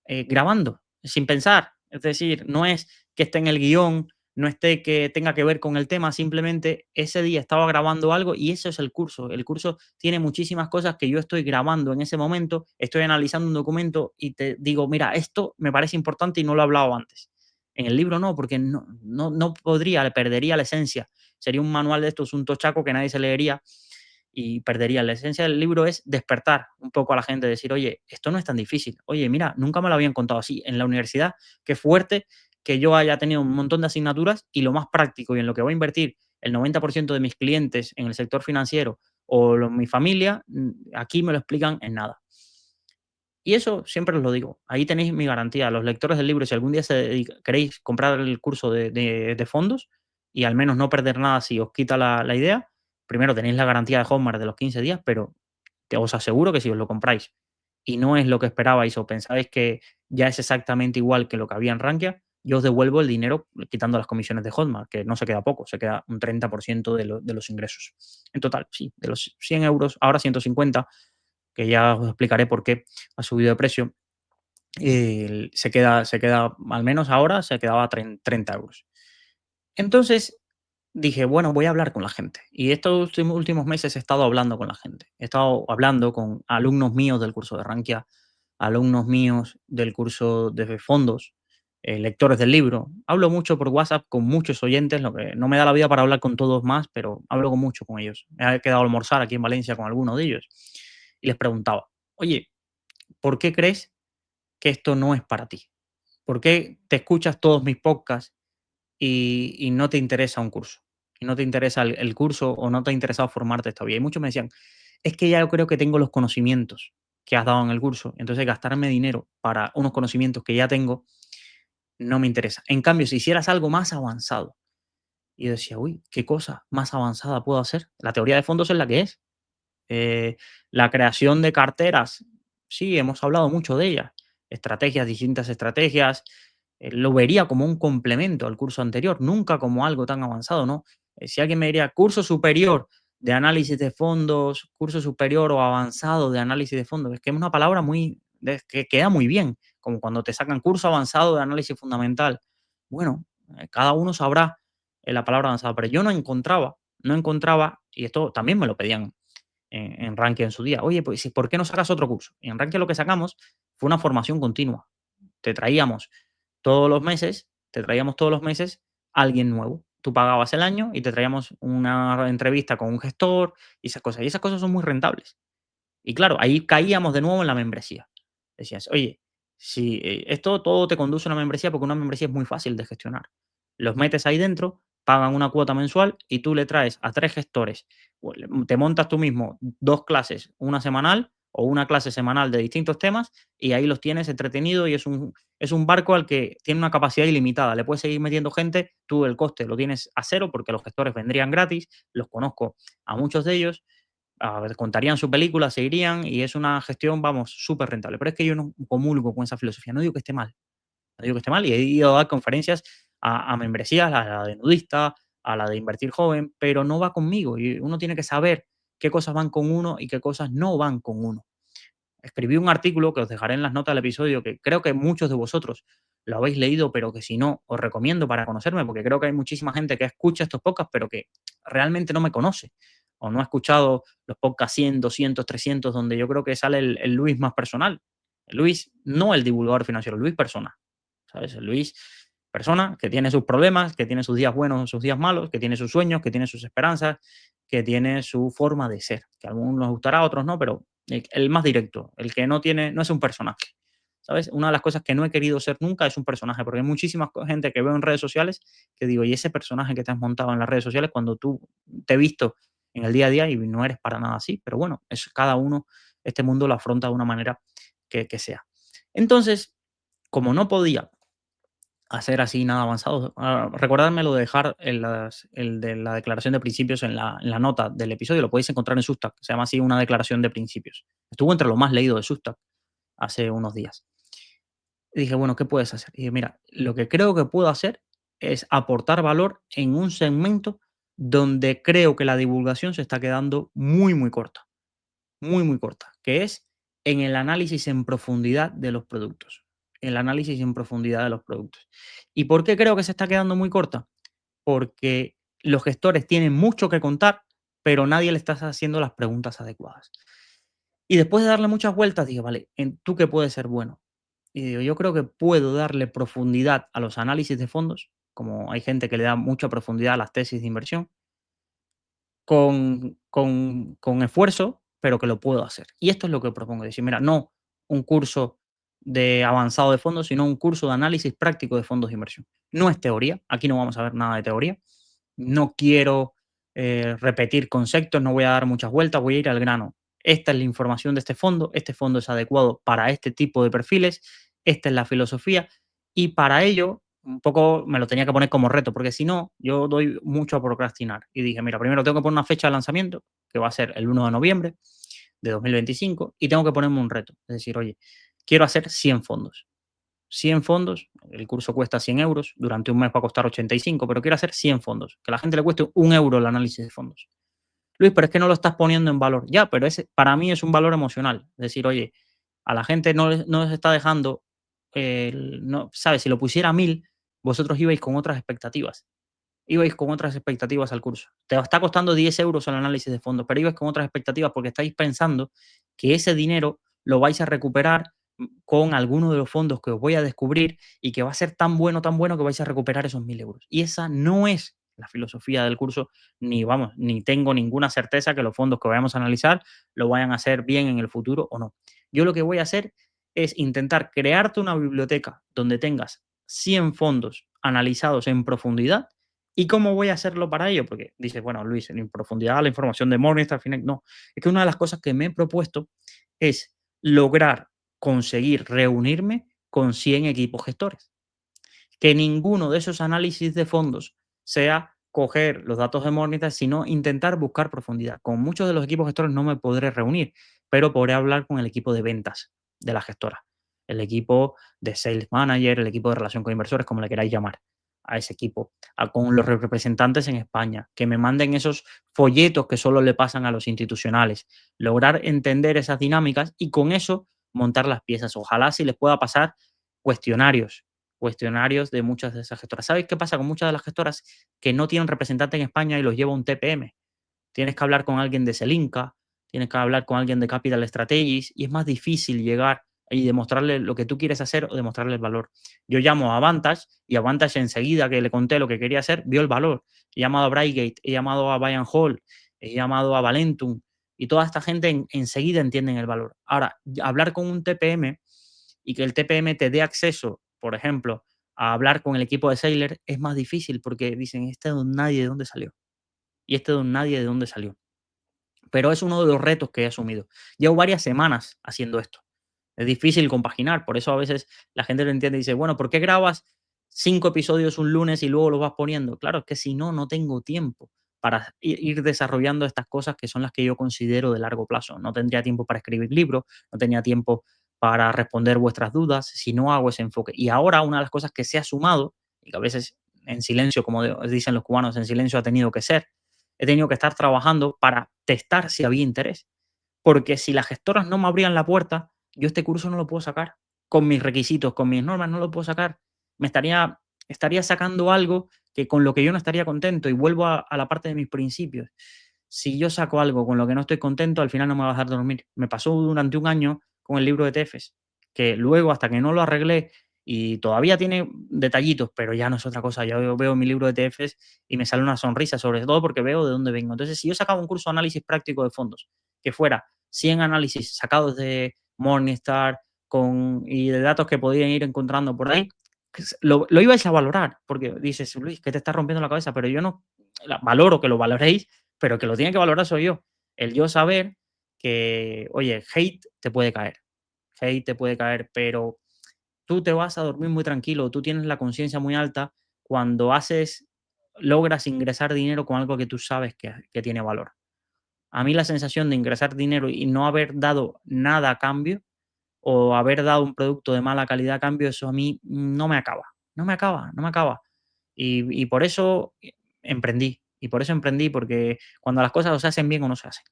A: grabando, sin pensar. Es decir, no es que esté en el guión, no esté que tenga que ver con el tema, simplemente ese día estaba grabando algo y eso es el curso. El curso tiene muchísimas cosas que yo estoy grabando en ese momento, estoy analizando un documento y te digo, mira, esto me parece importante y no lo he hablado antes. En el libro no, porque no podría, le perdería la esencia. Sería un manual de estos, un tochaco que nadie se leería y perdería. La esencia del libro es despertar un poco a la gente, decir, oye, esto no es tan difícil. Oye, mira, nunca me lo habían contado así. En la universidad, qué fuerte que yo haya tenido un montón de asignaturas y lo más práctico y en lo que voy a invertir el 90% de mis clientes en el sector financiero o mi familia, aquí me lo explican en nada. Y eso siempre os lo digo. Ahí tenéis mi garantía. Los lectores del libro, si algún día queréis comprar el curso de fondos y al menos no perder nada si os quita la idea, primero tenéis la garantía de Hotmart de los 15 días, pero os aseguro que si os lo compráis y no es lo que esperabais o pensáis que ya es exactamente igual que lo que había en Rankia, yo os devuelvo el dinero quitando las comisiones de Hotmart, que no se queda poco, se queda un 30% de los ingresos. En total, sí, de los 100 euros, ahora 150, que ya os explicaré por qué ha subido de precio, se queda, al menos ahora, se quedaba a 30 euros. Entonces dije, bueno, voy a hablar con la gente. Y estos últimos meses he estado hablando con la gente. He estado hablando con alumnos míos del curso de Rankia, alumnos míos del curso de fondos, lectores del libro. Hablo mucho por WhatsApp con muchos oyentes, lo que no me da la vida para hablar con todos más, pero hablo mucho con ellos. Me he quedado a almorzar aquí en Valencia con algunos de ellos y les preguntaba, oye, ¿por qué crees que esto no es para ti? ¿Por qué te escuchas todos mis podcasts y no te interesa un curso? Y no te interesa el curso o no te ha interesado formarte todavía. Y muchos me decían, es que ya yo creo que tengo los conocimientos que has dado en el curso, entonces gastarme dinero para unos conocimientos que ya tengo no me interesa. En cambio, si hicieras algo más avanzado, y yo decía, uy, ¿qué cosa más avanzada puedo hacer? La teoría de fondos es la que es. La creación de carteras, sí, hemos hablado mucho de ella. Estrategias, distintas estrategias. lo vería como un complemento al curso anterior, nunca como algo tan avanzado, ¿no? Si alguien me diría curso superior de análisis de fondos, curso superior o avanzado de análisis de fondos, es que es una palabra que queda muy bien, como cuando te sacan curso avanzado de análisis fundamental. Bueno, cada uno sabrá la palabra avanzado, pero yo no encontraba, y esto también me lo pedían en Rankia en su día. Oye, pues, ¿por qué no sacas otro curso? Y en Rankia lo que sacamos fue una formación continua. Te traíamos todos los meses alguien nuevo. Tú pagabas el año y te traíamos una entrevista con un gestor y esas cosas. Y esas cosas son muy rentables. Y claro, ahí caíamos de nuevo en la membresía. Decías, oye, si esto todo te conduce a una membresía porque una membresía es muy fácil de gestionar. Los metes ahí dentro, pagan una cuota mensual y tú le traes a 3 gestores. Te montas tú mismo 2 clases, una semanal o una clase semanal de distintos temas y ahí los tienes entretenido y es un barco al que tiene una capacidad ilimitada. Le puedes seguir metiendo gente, tú el coste lo tienes a cero porque los gestores vendrían gratis, los conozco a muchos de ellos, a ver, contarían su película, se irían y es una gestión, vamos, súper rentable. Pero es que yo no comulgo con esa filosofía, no digo que esté mal, no digo que esté mal y he ido a dar conferencias a membresías, a la de nudista, a la de invertir joven, pero no va conmigo y uno tiene que saber qué cosas van con uno y qué cosas no van con uno. Escribí un artículo que os dejaré en las notas del episodio, que creo que muchos de vosotros lo habéis leído, pero que si no, os recomiendo para conocerme, porque creo que hay muchísima gente que escucha estos podcasts, pero que realmente no me conoce o no ha escuchado los podcasts 100, 200, 300, donde yo creo que sale el Luis más personal. El Luis, no el divulgador financiero, el Luis persona. ¿Sabes? El Luis persona que tiene sus problemas, que tiene sus días buenos, sus días malos, que tiene sus sueños, que tiene sus esperanzas, que tiene su forma de ser, que a algunos nos gustará, a otros no, pero el más directo, el que no es un personaje. ¿Sabes? Una de las cosas que no he querido ser nunca es un personaje, porque hay muchísima gente que veo en redes sociales que digo, y ese personaje que te has montado en las redes sociales cuando tú te he visto en el día a día y no eres para nada así, pero bueno, es cada uno, este mundo lo afronta de una manera que sea. Entonces, como no podía hacer así nada avanzado. Recordármelo de dejar el de la declaración de principios en la nota del episodio, lo podéis encontrar en Substack, se llama así una declaración de principios. Estuvo entre lo más leído de Substack hace unos días. Y dije, bueno, ¿qué puedes hacer? Y dije, mira, lo que creo que puedo hacer es aportar valor en un segmento donde creo que la divulgación se está quedando muy, muy corta, que es en el análisis en profundidad de los productos. El análisis en profundidad de los productos. ¿Y por qué creo que se está quedando muy corta? Porque los gestores tienen mucho que contar, pero nadie le está haciendo las preguntas adecuadas. Y después de darle muchas vueltas, dije, vale, ¿tú qué puedes ser bueno? Y digo, yo creo que puedo darle profundidad a los análisis de fondos, como hay gente que le da mucha profundidad a las tesis de inversión, con esfuerzo, pero que lo puedo hacer. Y esto es lo que propongo, decir, mira, no un curso de avanzado de fondos, sino un curso de análisis práctico de fondos de inversión. No es teoría, aquí no vamos a ver nada de teoría. No quiero repetir conceptos, no voy a dar muchas vueltas, voy a ir al grano. Esta es la información de este fondo es adecuado para este tipo de perfiles, esta es la filosofía y para ello un poco me lo tenía que poner como reto, porque si no, yo doy mucho a procrastinar. Y dije, mira, primero tengo que poner una fecha de lanzamiento, que va a ser el 1 de noviembre de 2025, y tengo que ponerme un reto. Es decir, oye, quiero hacer 100 fondos. 100 fondos, el curso cuesta 100 euros, durante un mes va a costar 85, pero quiero hacer 100 fondos, que a la gente le cueste 1 euro el análisis de fondos. Luis, pero es que no lo estás poniendo en valor. Ya, pero ese, para mí es un valor emocional. Es decir, oye, a la gente no les está dejando, no, ¿sabes? Si lo pusiera a 1000, vosotros ibais con otras expectativas. Ibais con otras expectativas al curso. Te está costando 10 euros el análisis de fondos, pero ibais con otras expectativas porque estáis pensando que ese dinero lo vais a recuperar con alguno de los fondos que os voy a descubrir y que va a ser tan bueno que vais a recuperar esos 1000 euros. Y esa no es la filosofía del curso, ni vamos, ni tengo ninguna certeza que los fondos que vayamos a analizar lo vayan a hacer bien en el futuro o no. Yo lo que voy a hacer es intentar crearte una biblioteca donde tengas 100 fondos analizados en profundidad. ¿Y cómo voy a hacerlo para ello? Porque dices, bueno, Luis, en profundidad la información de Morningstar, final, no. Es que una de las cosas que me he propuesto es lograr conseguir reunirme con 100 equipos gestores. Que ninguno de esos análisis de fondos sea coger los datos de Morningstar, sino intentar buscar profundidad. Con muchos de los equipos gestores no me podré reunir, pero podré hablar con el equipo de ventas de la gestora. el equipo de Sales Manager, el equipo de relación con inversores, como le queráis llamar, a ese equipo, con los representantes en España, que me manden esos folletos que solo le pasan a los institucionales, lograr entender esas dinámicas y con eso montar las piezas. Ojalá si les pueda pasar cuestionarios, cuestionarios de muchas de esas gestoras. ¿Sabéis qué pasa con muchas de las gestoras que no tienen representante en España y los lleva un TPM? Tienes que hablar con alguien de Selinka, tienes que hablar con alguien de Capital Strategies y es más difícil llegar y demostrarle lo que tú quieres hacer o demostrarle el valor. Yo llamo a Vantage y a Vantage enseguida que le conté lo que quería hacer, vio el valor. He llamado a Brightgate, he llamado a Bayern Hall, he llamado a Valentum y toda esta gente enseguida entienden el valor. Ahora, hablar con un TPM y que el TPM te dé acceso, por ejemplo, a hablar con el equipo de Sailor es más difícil porque dicen, este don nadie de dónde salió. Y este don nadie de dónde salió. Pero es uno de los retos que he asumido. Llevo varias semanas haciendo esto. Es difícil compaginar, por eso a veces la gente lo entiende y dice, bueno, ¿por qué grabas 5 episodios un lunes y luego los vas poniendo? Claro, es que si no, no tengo tiempo para ir desarrollando estas cosas que son las que yo considero de largo plazo. No tendría tiempo para escribir libros, no tenía tiempo para responder vuestras dudas si no hago ese enfoque. Y ahora una de las cosas que se ha sumado, y que a veces en silencio, como dicen los cubanos, en silencio ha tenido que ser, he tenido que estar trabajando para testar si había interés. Porque si las gestoras no me abrían la puerta, yo este curso no lo puedo sacar. Con mis requisitos, con mis normas, no lo puedo sacar. Estaría sacando algo que con lo que yo no estaría contento y vuelvo a la parte de mis principios. Si yo saco algo con lo que no estoy contento, al final no me va a dejar dormir. Me pasó durante un año con el libro de TEFES, que luego hasta que no lo arreglé y todavía tiene detallitos, pero ya no es otra cosa. Ya veo mi libro de TFs y me sale una sonrisa, sobre todo porque veo de dónde vengo. Entonces, si yo sacaba un curso de análisis práctico de fondos que fuera 100 análisis sacados de Morningstar y de datos que podían ir encontrando por ahí, lo ibais a valorar, porque dices, Luis, que te está rompiendo la cabeza, pero yo no valoro que lo valoréis, pero que lo tiene que valorar soy yo. El yo saber que, oye, hate te puede caer, pero tú te vas a dormir muy tranquilo, tú tienes la conciencia muy alta cuando logras ingresar dinero con algo que tú sabes que tiene valor. A mí la sensación de ingresar dinero y no haber dado nada a cambio o haber dado un producto de mala calidad a cambio, eso a mí no me acaba, no me acaba, no me acaba. Y por eso emprendí, y por eso emprendí, porque cuando las cosas o se hacen bien o no se hacen.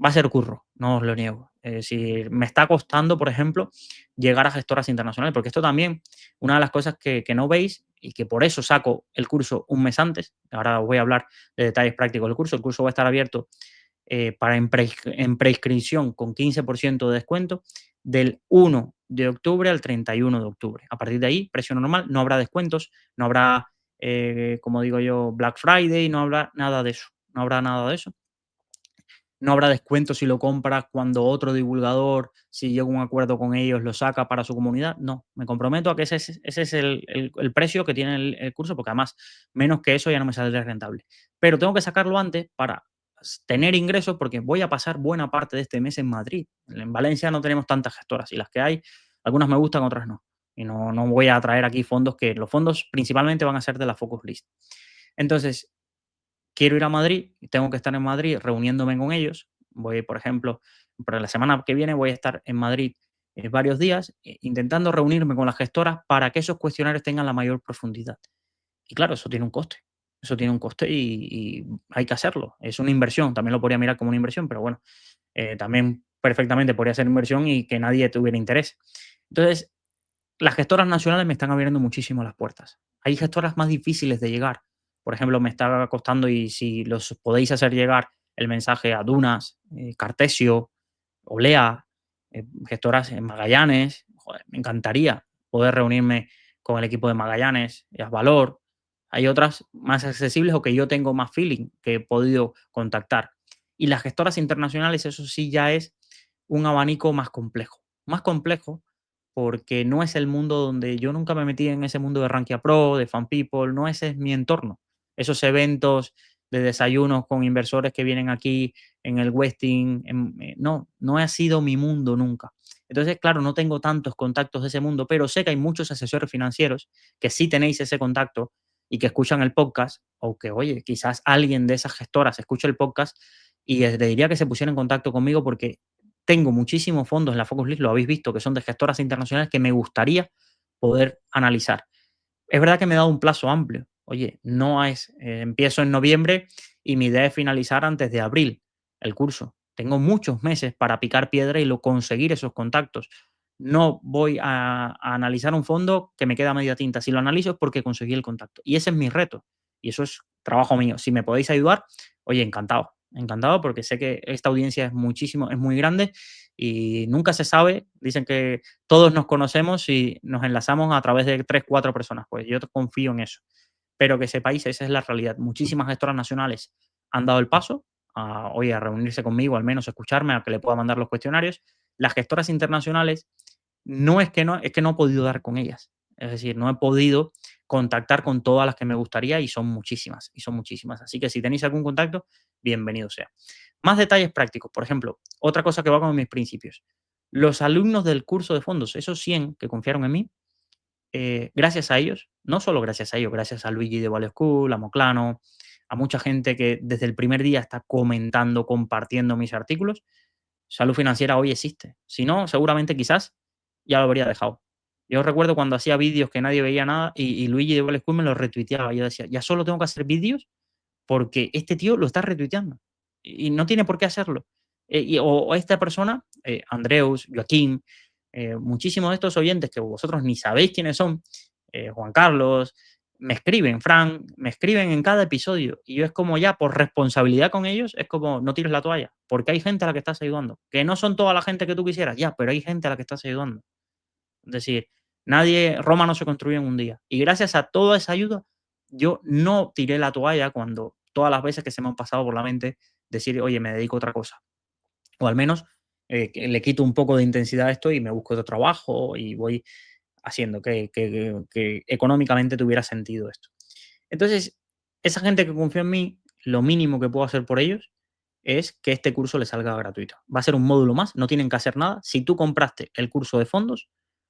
A: Va a ser curro, no os lo niego. Es decir, me está costando, por ejemplo, llegar a gestoras internacionales, porque esto también, una de las cosas que no veis y que por eso saco el curso un mes antes, ahora os voy a hablar de detalles prácticos del curso, el curso va a estar abierto para en preinscripción con 15% de descuento del 1 de octubre al 31 de octubre. A partir de ahí, precio normal, no habrá descuentos, no habrá, como digo yo, Black Friday, no habrá nada de eso, no habrá nada de eso. No habrá descuento si lo compras cuando otro divulgador, si llega a un acuerdo con ellos, lo saca para su comunidad. No, me comprometo a que ese es el precio que tiene el curso, porque además menos que eso ya no me saldría rentable. Pero tengo que sacarlo antes para tener ingresos, porque voy a pasar buena parte de este mes en Madrid. En Valencia no tenemos tantas gestoras y las que hay, algunas me gustan, otras no. Y no voy a traer aquí fondos que los fondos principalmente van a ser de la Focus List. Entonces, quiero ir a Madrid, tengo que estar en Madrid reuniéndome con ellos. Voy, por ejemplo, para la semana que viene voy a estar en Madrid varios días intentando reunirme con las gestoras para que esos cuestionarios tengan la mayor profundidad. Y claro, eso tiene un coste. Eso tiene un coste y hay que hacerlo. Es una inversión. También lo podría mirar como una inversión, pero bueno, también perfectamente podría ser inversión y que nadie tuviera interés. Entonces, las gestoras nacionales me están abriendo muchísimo las puertas. Hay gestoras más difíciles de llegar. Por ejemplo, me está costando, y si los podéis hacer llegar el mensaje a Dunas, Cartesio, Olea, gestoras en Magallanes, joder, me encantaría poder reunirme con el equipo de Magallanes, Valor. Hay otras más accesibles o que yo tengo más feeling que he podido contactar. Y las gestoras internacionales, eso sí ya es un abanico más complejo. Más complejo porque no es el mundo donde yo nunca me metí en ese mundo de Rankia Pro, de Fan People, no ese es mi entorno. Esos eventos de desayunos con inversores que vienen aquí en el Westin, no ha sido mi mundo nunca. Entonces, claro, no tengo tantos contactos de ese mundo, pero sé que hay muchos asesores financieros que sí tenéis ese contacto y que escuchan el podcast, o que, oye, quizás alguien de esas gestoras escuche el podcast y le diría que se pusiera en contacto conmigo porque tengo muchísimos fondos en la Focus List, lo habéis visto, que son de gestoras internacionales que me gustaría poder analizar. Es verdad que me he dado un plazo amplio. Oye, no es, empiezo en noviembre y mi idea es finalizar antes de abril el curso. Tengo muchos meses para picar piedra y conseguir esos contactos. No voy a analizar un fondo que me queda media tinta. Si lo analizo es porque conseguí el contacto. Y ese es mi reto. Y eso es trabajo mío. Si me podéis ayudar, oye, encantado. Encantado porque sé que esta audiencia es muchísimo, es muy grande y nunca se sabe. Dicen que todos nos conocemos y nos enlazamos a través de 3 4 personas. Pues yo confío en eso. Pero que sepáis, esa es la realidad. Muchísimas gestoras nacionales han dado el paso a, oye, a reunirse conmigo, al menos a escucharme, a que le pueda mandar los cuestionarios. Las gestoras internacionales no es que no, es que no he podido dar con ellas. Es decir, no he podido contactar con todas las que me gustaría y son muchísimas, y son muchísimas. Así que si tenéis algún contacto, bienvenido sea. Más detalles prácticos. Por ejemplo, otra cosa que va con mis principios. Los alumnos del curso de fondos, esos 100 que confiaron en mí, gracias a ellos, no solo gracias a ellos, gracias a Luigi de Value School, a Moclano, a mucha gente que desde el primer día está comentando, compartiendo mis artículos, Salud Financiera hoy existe. Si no, seguramente quizás ya lo habría dejado. Yo recuerdo cuando hacía vídeos que nadie veía nada y Luigi de Value School me los retuiteaba. Yo decía, ya solo tengo que hacer vídeos porque este tío lo está retuiteando y no tiene por qué hacerlo. O esta persona, Andreus, Joaquín, muchísimos de estos oyentes que vosotros ni sabéis quiénes son, Juan Carlos, me escriben, Frank, me escriben en cada episodio y yo es como ya por responsabilidad con ellos, es como no tires la toalla, porque hay gente a la que estás ayudando, que no son toda la gente que tú quisieras, ya, pero hay gente a la que estás ayudando. Es decir, Roma no se construye en un día. Y gracias a toda esa ayuda, yo no tiré la toalla cuando todas las veces que se me han pasado por la mente decir, oye, me dedico a otra cosa. O al menos que le quito un poco de intensidad a esto y me busco otro trabajo y voy haciendo que económicamente tuviera sentido esto. Entonces, esa gente que confía en mí, lo mínimo que puedo hacer por ellos es que este curso les salga gratuito. Va a ser un módulo más, no tienen que hacer nada. Si tú compraste el curso de fondos,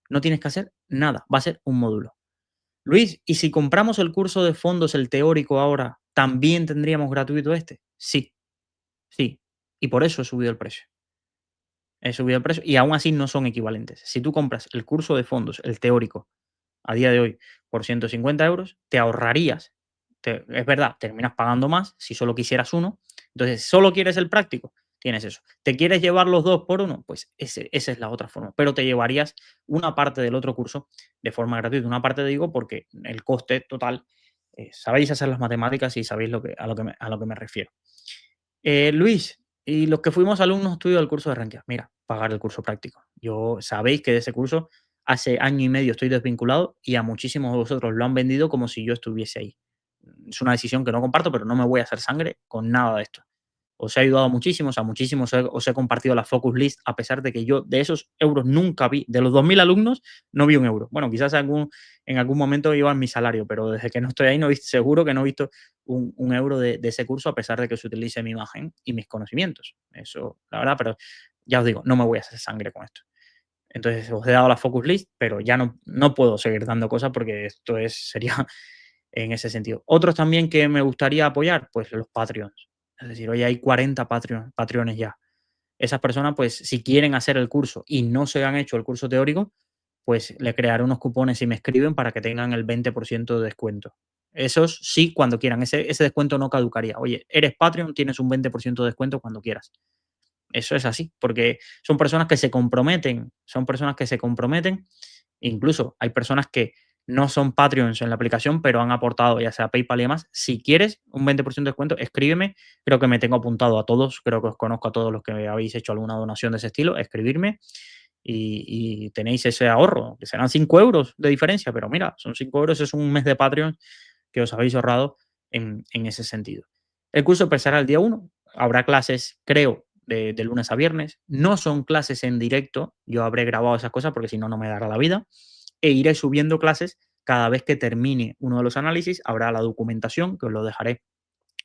A: no tienes que hacer nada, va a ser un módulo. Luis, ¿y si compramos el curso de fondos, el teórico ahora, también tendríamos gratuito este? Sí, sí. Y por eso he subido el precio. He subido el precio y aún así no son equivalentes. Si tú compras el curso de fondos, el teórico, a día de hoy por 150 euros, te ahorrarías, es verdad, terminas pagando más si solo quisieras uno. Entonces, solo quieres el práctico, tienes eso. ¿Te quieres llevar los dos por uno? Pues esa es la otra forma. Pero te llevarías una parte del otro curso de forma gratuita. Una parte, digo, porque el coste total, sabéis hacer las matemáticas y sabéis a lo que me refiero. Luis, y los que fuimos alumnos tuyos del curso de Rankia, mira, pagar el curso práctico. Yo sabéis que de ese curso hace año y medio estoy desvinculado y a muchísimos de vosotros lo han vendido como si yo estuviese ahí. Es una decisión que no comparto, pero no me voy a hacer sangre con nada de esto. Os he ayudado muchísimos, a muchísimos os he compartido la focus list, a pesar de que yo de esos euros nunca vi, de los 2000 alumnos, no vi un euro. Bueno, quizás en algún momento iba en mi salario, pero desde que no estoy ahí, no seguro que no he visto un euro de ese curso, a pesar de que se utilice mi imagen y mis conocimientos. Eso, la verdad, pero ya os digo, no me voy a hacer sangre con esto. Entonces, os he dado la focus list, pero ya no puedo seguir dando cosas porque sería en ese sentido. Otros también que me gustaría apoyar, pues los Patreons. Es decir, hoy hay 40 Patreones ya. Esas personas, pues, si quieren hacer el curso y no se han hecho el curso teórico, pues le crearé unos cupones y me escriben para que tengan el 20% de descuento. Esos sí, cuando quieran. Ese descuento no caducaría. Oye, eres Patreon, tienes un 20% de descuento cuando quieras. Eso es así, porque son personas que se comprometen. Incluso hay personas que no son Patreons en la aplicación, pero han aportado ya sea PayPal y demás. Si quieres un 20% de descuento, escríbeme. Creo que me tengo apuntado a todos, creo que os conozco a todos los que habéis hecho alguna donación de ese estilo. Escribirme y tenéis ese ahorro, que serán 5 euros de diferencia, pero mira, son 5 euros, es un mes de Patreon que os habéis ahorrado en ese sentido. El curso empezará el día 1. Habrá clases, creo, de lunes a viernes. No son clases en directo. Yo habré grabado esas cosas porque si no, no me dará la vida. E iré subiendo clases cada vez que termine uno de los análisis. Habrá la documentación, que os lo dejaré,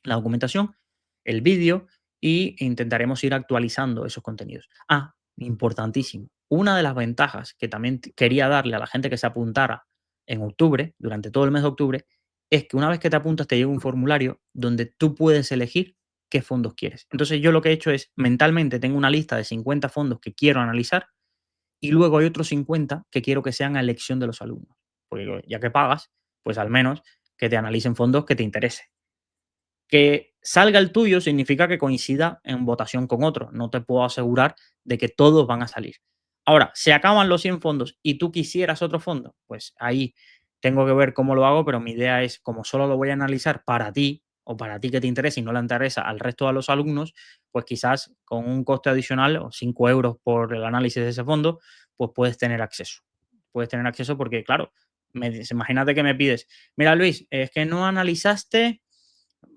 A: la documentación, el vídeo y intentaremos ir actualizando esos contenidos. Ah, importantísimo. Una de las ventajas que también quería darle a la gente que se apuntara en octubre, durante todo el mes de octubre, es que una vez que te apuntas te llega un formulario donde tú puedes elegir qué fondos quieres. Entonces yo lo que he hecho es, mentalmente tengo una lista de 50 fondos que quiero analizar y luego hay otros 50 que quiero que sean a elección de los alumnos. Porque ya que pagas, pues al menos que te analicen fondos que te interesen. Que salga el tuyo significa que coincida en votación con otro. No te puedo asegurar de que todos van a salir. Ahora, se acaban los 100 fondos y tú quisieras otro fondo, pues ahí tengo que ver cómo lo hago, pero mi idea es, como solo lo voy a analizar para ti o para ti que te interesa y no le interesa al resto de los alumnos, pues quizás con un coste adicional o 5 euros por el análisis de ese fondo, pues puedes tener acceso. Puedes tener acceso porque, claro, imagínate que me pides, mira Luis, es que no analizaste,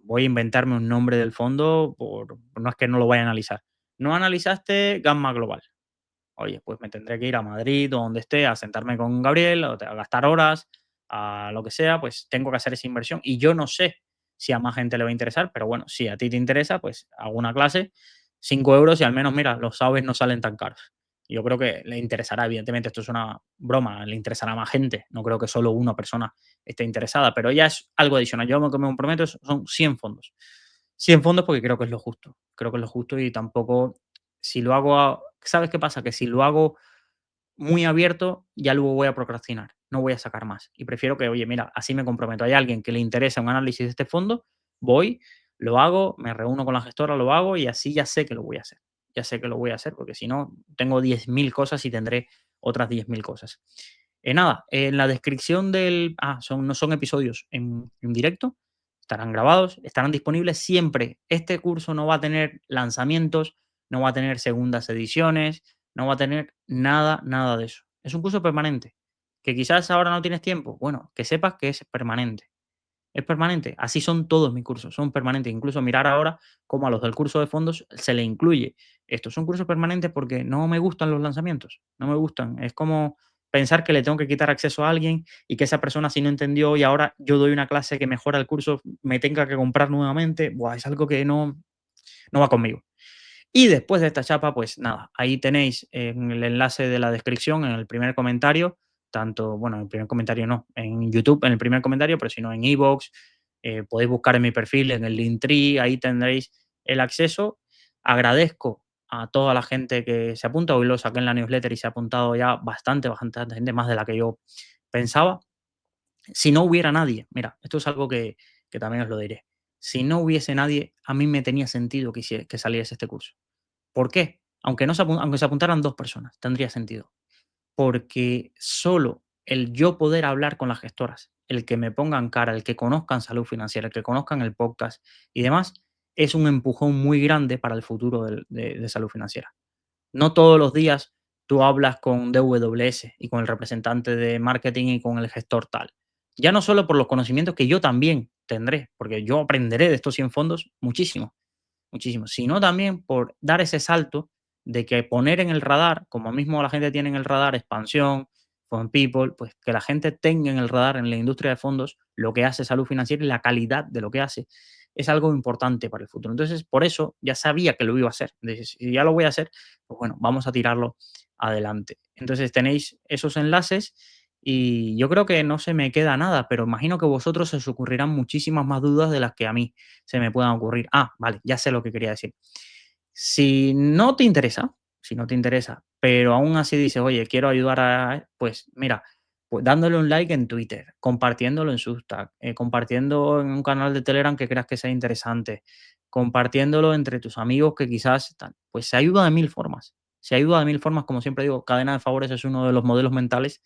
A: voy a inventarme un nombre del fondo, no es que no lo vaya a analizar. No analizaste Gamma Global. Oye, pues me tendré que ir a Madrid o donde esté a sentarme con Gabriel, a gastar horas, a lo que sea, pues tengo que hacer esa inversión. Y yo no sé si a más gente le va a interesar, pero bueno, si a ti te interesa, pues hago una clase, 5 euros y al menos, mira, los sabes no salen tan caros. Yo creo que le interesará, evidentemente, esto es una broma, le interesará a más gente. No creo que solo una persona esté interesada, pero ya es algo adicional. Yo lo que me comprometo son 100 fondos. 100 fondos porque creo que es lo justo. Creo que es lo justo y tampoco, si lo hago, ¿sabes qué pasa? Que si lo hago muy abierto, ya luego voy a procrastinar, no voy a sacar más. Y prefiero que, oye, mira, así me comprometo. Hay alguien que le interesa un análisis de este fondo, voy, lo hago, me reúno con la gestora, lo hago y así ya sé que lo voy a hacer. Ya sé que lo voy a hacer porque si no, tengo 10.000 cosas y tendré otras 10.000 cosas. Nada, en la descripción del... no son episodios en directo, estarán grabados, estarán disponibles siempre. Este curso no va a tener lanzamientos, no va a tener segundas ediciones, no va a tener nada, nada de eso. Es un curso permanente. Que quizás ahora no tienes tiempo. Bueno, que sepas que es permanente. Es permanente. Así son todos mis cursos, son permanentes. Incluso mirar ahora cómo a los del curso de fondos se le incluye. Estos son cursos permanentes porque no me gustan los lanzamientos. No me gustan. Es como pensar que le tengo que quitar acceso a alguien y que esa persona si no entendió y ahora yo doy una clase que mejora el curso, me tenga que comprar nuevamente. Buah, es algo que no va conmigo. Y después de esta chapa, pues nada, ahí tenéis en el enlace de la descripción, en el primer comentario, tanto, bueno, en el primer comentario no, en YouTube en el primer comentario, pero si no en iVoox, podéis buscar en mi perfil, en el Linktree, ahí tendréis el acceso. Agradezco a toda la gente que se apunta, hoy lo saqué en la newsletter y se ha apuntado ya bastante gente, más de la que yo pensaba. Si no hubiera nadie, mira, esto es algo que también os lo diré. Si no hubiese nadie, a mí me tenía sentido que saliese este curso. ¿Por qué? Aunque se apuntaran 2 personas, tendría sentido. Porque solo el yo poder hablar con las gestoras, el que me pongan cara, el que conozcan salud financiera, el que conozcan el podcast y demás, es un empujón muy grande para el futuro de salud financiera. No todos los días tú hablas con DWS y con el representante de marketing y con el gestor tal. Ya no solo por los conocimientos que yo también tendré, porque yo aprenderé de estos 100 fondos muchísimo, muchísimo, sino también por dar ese salto de que poner en el radar, como mismo la gente tiene en el radar expansión, Fund People, pues que la gente tenga en el radar en la industria de fondos lo que hace salud financiera y la calidad de lo que hace es algo importante para el futuro. Entonces, por eso ya sabía que lo iba a hacer. Si ya lo voy a hacer, pues bueno, vamos a tirarlo adelante. Entonces tenéis esos enlaces y yo creo que no se me queda nada, pero imagino que a vosotros se os ocurrirán muchísimas más dudas de las que a mí se me puedan ocurrir. Vale, ya sé lo que quería decir. Si no te interesa, si no te interesa, pero aún así dices, oye, quiero ayudar pues mira, pues dándole un like en Twitter, compartiéndolo en Substack, compartiendo en un canal de Telegram que creas que sea interesante, compartiéndolo entre tus amigos que quizás, pues se ayuda de mil formas. Se ayuda de mil formas, como siempre digo, cadena de favores es uno de los modelos mentales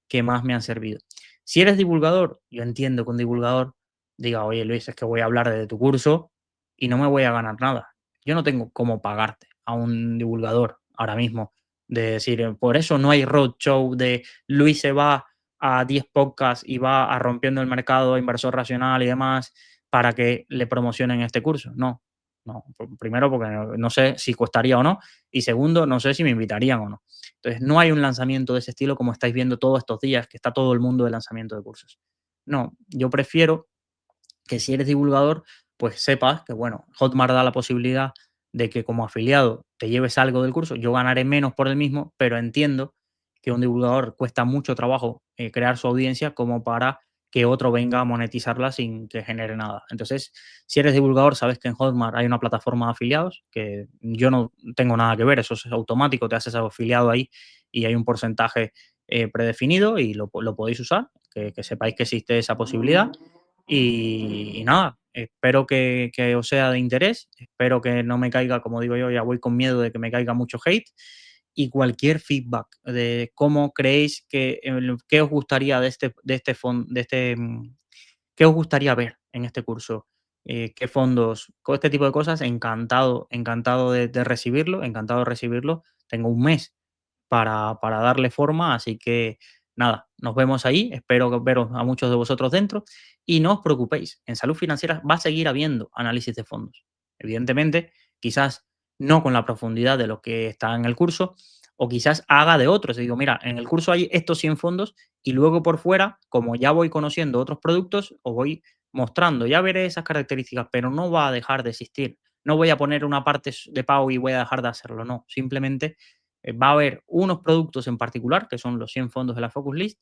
A: que más me han servido. Si eres divulgador, yo entiendo que un divulgador diga, oye Luis, es que voy a hablar de tu curso y no me voy a ganar nada. Yo no tengo cómo pagarte a un divulgador ahora mismo. De decir, por eso no hay roadshow de Luis se va a 10 podcasts y va a rompiendo el mercado, inversor racional y demás, para que le promocionen este curso. No, no. Primero, porque no sé si costaría o no. Y segundo, no sé si me invitarían o no. Entonces, no hay un lanzamiento de ese estilo como estáis viendo todos estos días, que está todo el mundo de lanzamiento de cursos. No, yo prefiero que si eres divulgador, pues sepas que, bueno, Hotmart da la posibilidad de que como afiliado te lleves algo del curso. Yo ganaré menos por el mismo, pero entiendo que un divulgador cuesta mucho trabajo crear su audiencia como para que otro venga a monetizarla sin que genere nada. Entonces, si eres divulgador, sabes que en Hotmart hay una plataforma de afiliados, que yo no tengo nada que ver, eso es automático, te haces afiliado ahí y hay un porcentaje predefinido y lo podéis usar, que sepáis que existe esa posibilidad. Y nada, espero que os sea de interés, espero que no me caiga, como digo yo, ya voy con miedo de que me caiga mucho hate, y cualquier feedback de cómo creéis que, qué os gustaría qué os gustaría ver en este curso, qué fondos, todo este tipo de cosas, encantado, encantado de recibirlo, encantado de recibirlo. Tengo un mes para darle forma. Así que nada, nos vemos ahí. Espero veros a muchos de vosotros dentro. Y no os preocupéis, en salud financiera va a seguir habiendo análisis de fondos. Evidentemente, quizás no con la profundidad de lo que está en el curso, o quizás haga de otros. Y digo, mira, en el curso hay estos 100 fondos y luego por fuera, como ya voy conociendo otros productos, os voy mostrando, ya veré esas características, pero no va a dejar de existir. No voy a poner una parte de pago y voy a dejar de hacerlo, no. Simplemente va a haber unos productos en particular, que son los 100 fondos de la Focus List,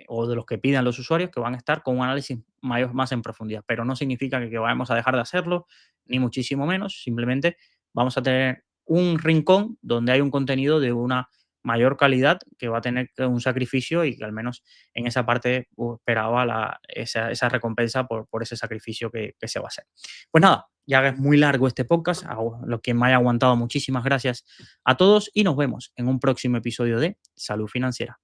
A: o de los que pidan los usuarios, que van a estar con un análisis mayor, más en profundidad. Pero no significa que vayamos a dejar de hacerlo, ni muchísimo menos. Simplemente vamos a tener un rincón donde hay un contenido de una mayor calidad que va a tener un sacrificio y que al menos en esa parte esperaba esa recompensa por ese sacrificio que se va a hacer. Pues nada, ya es muy largo este podcast. A los que me haya aguantado, muchísimas gracias a todos y nos vemos en un próximo episodio de Salud Financiera.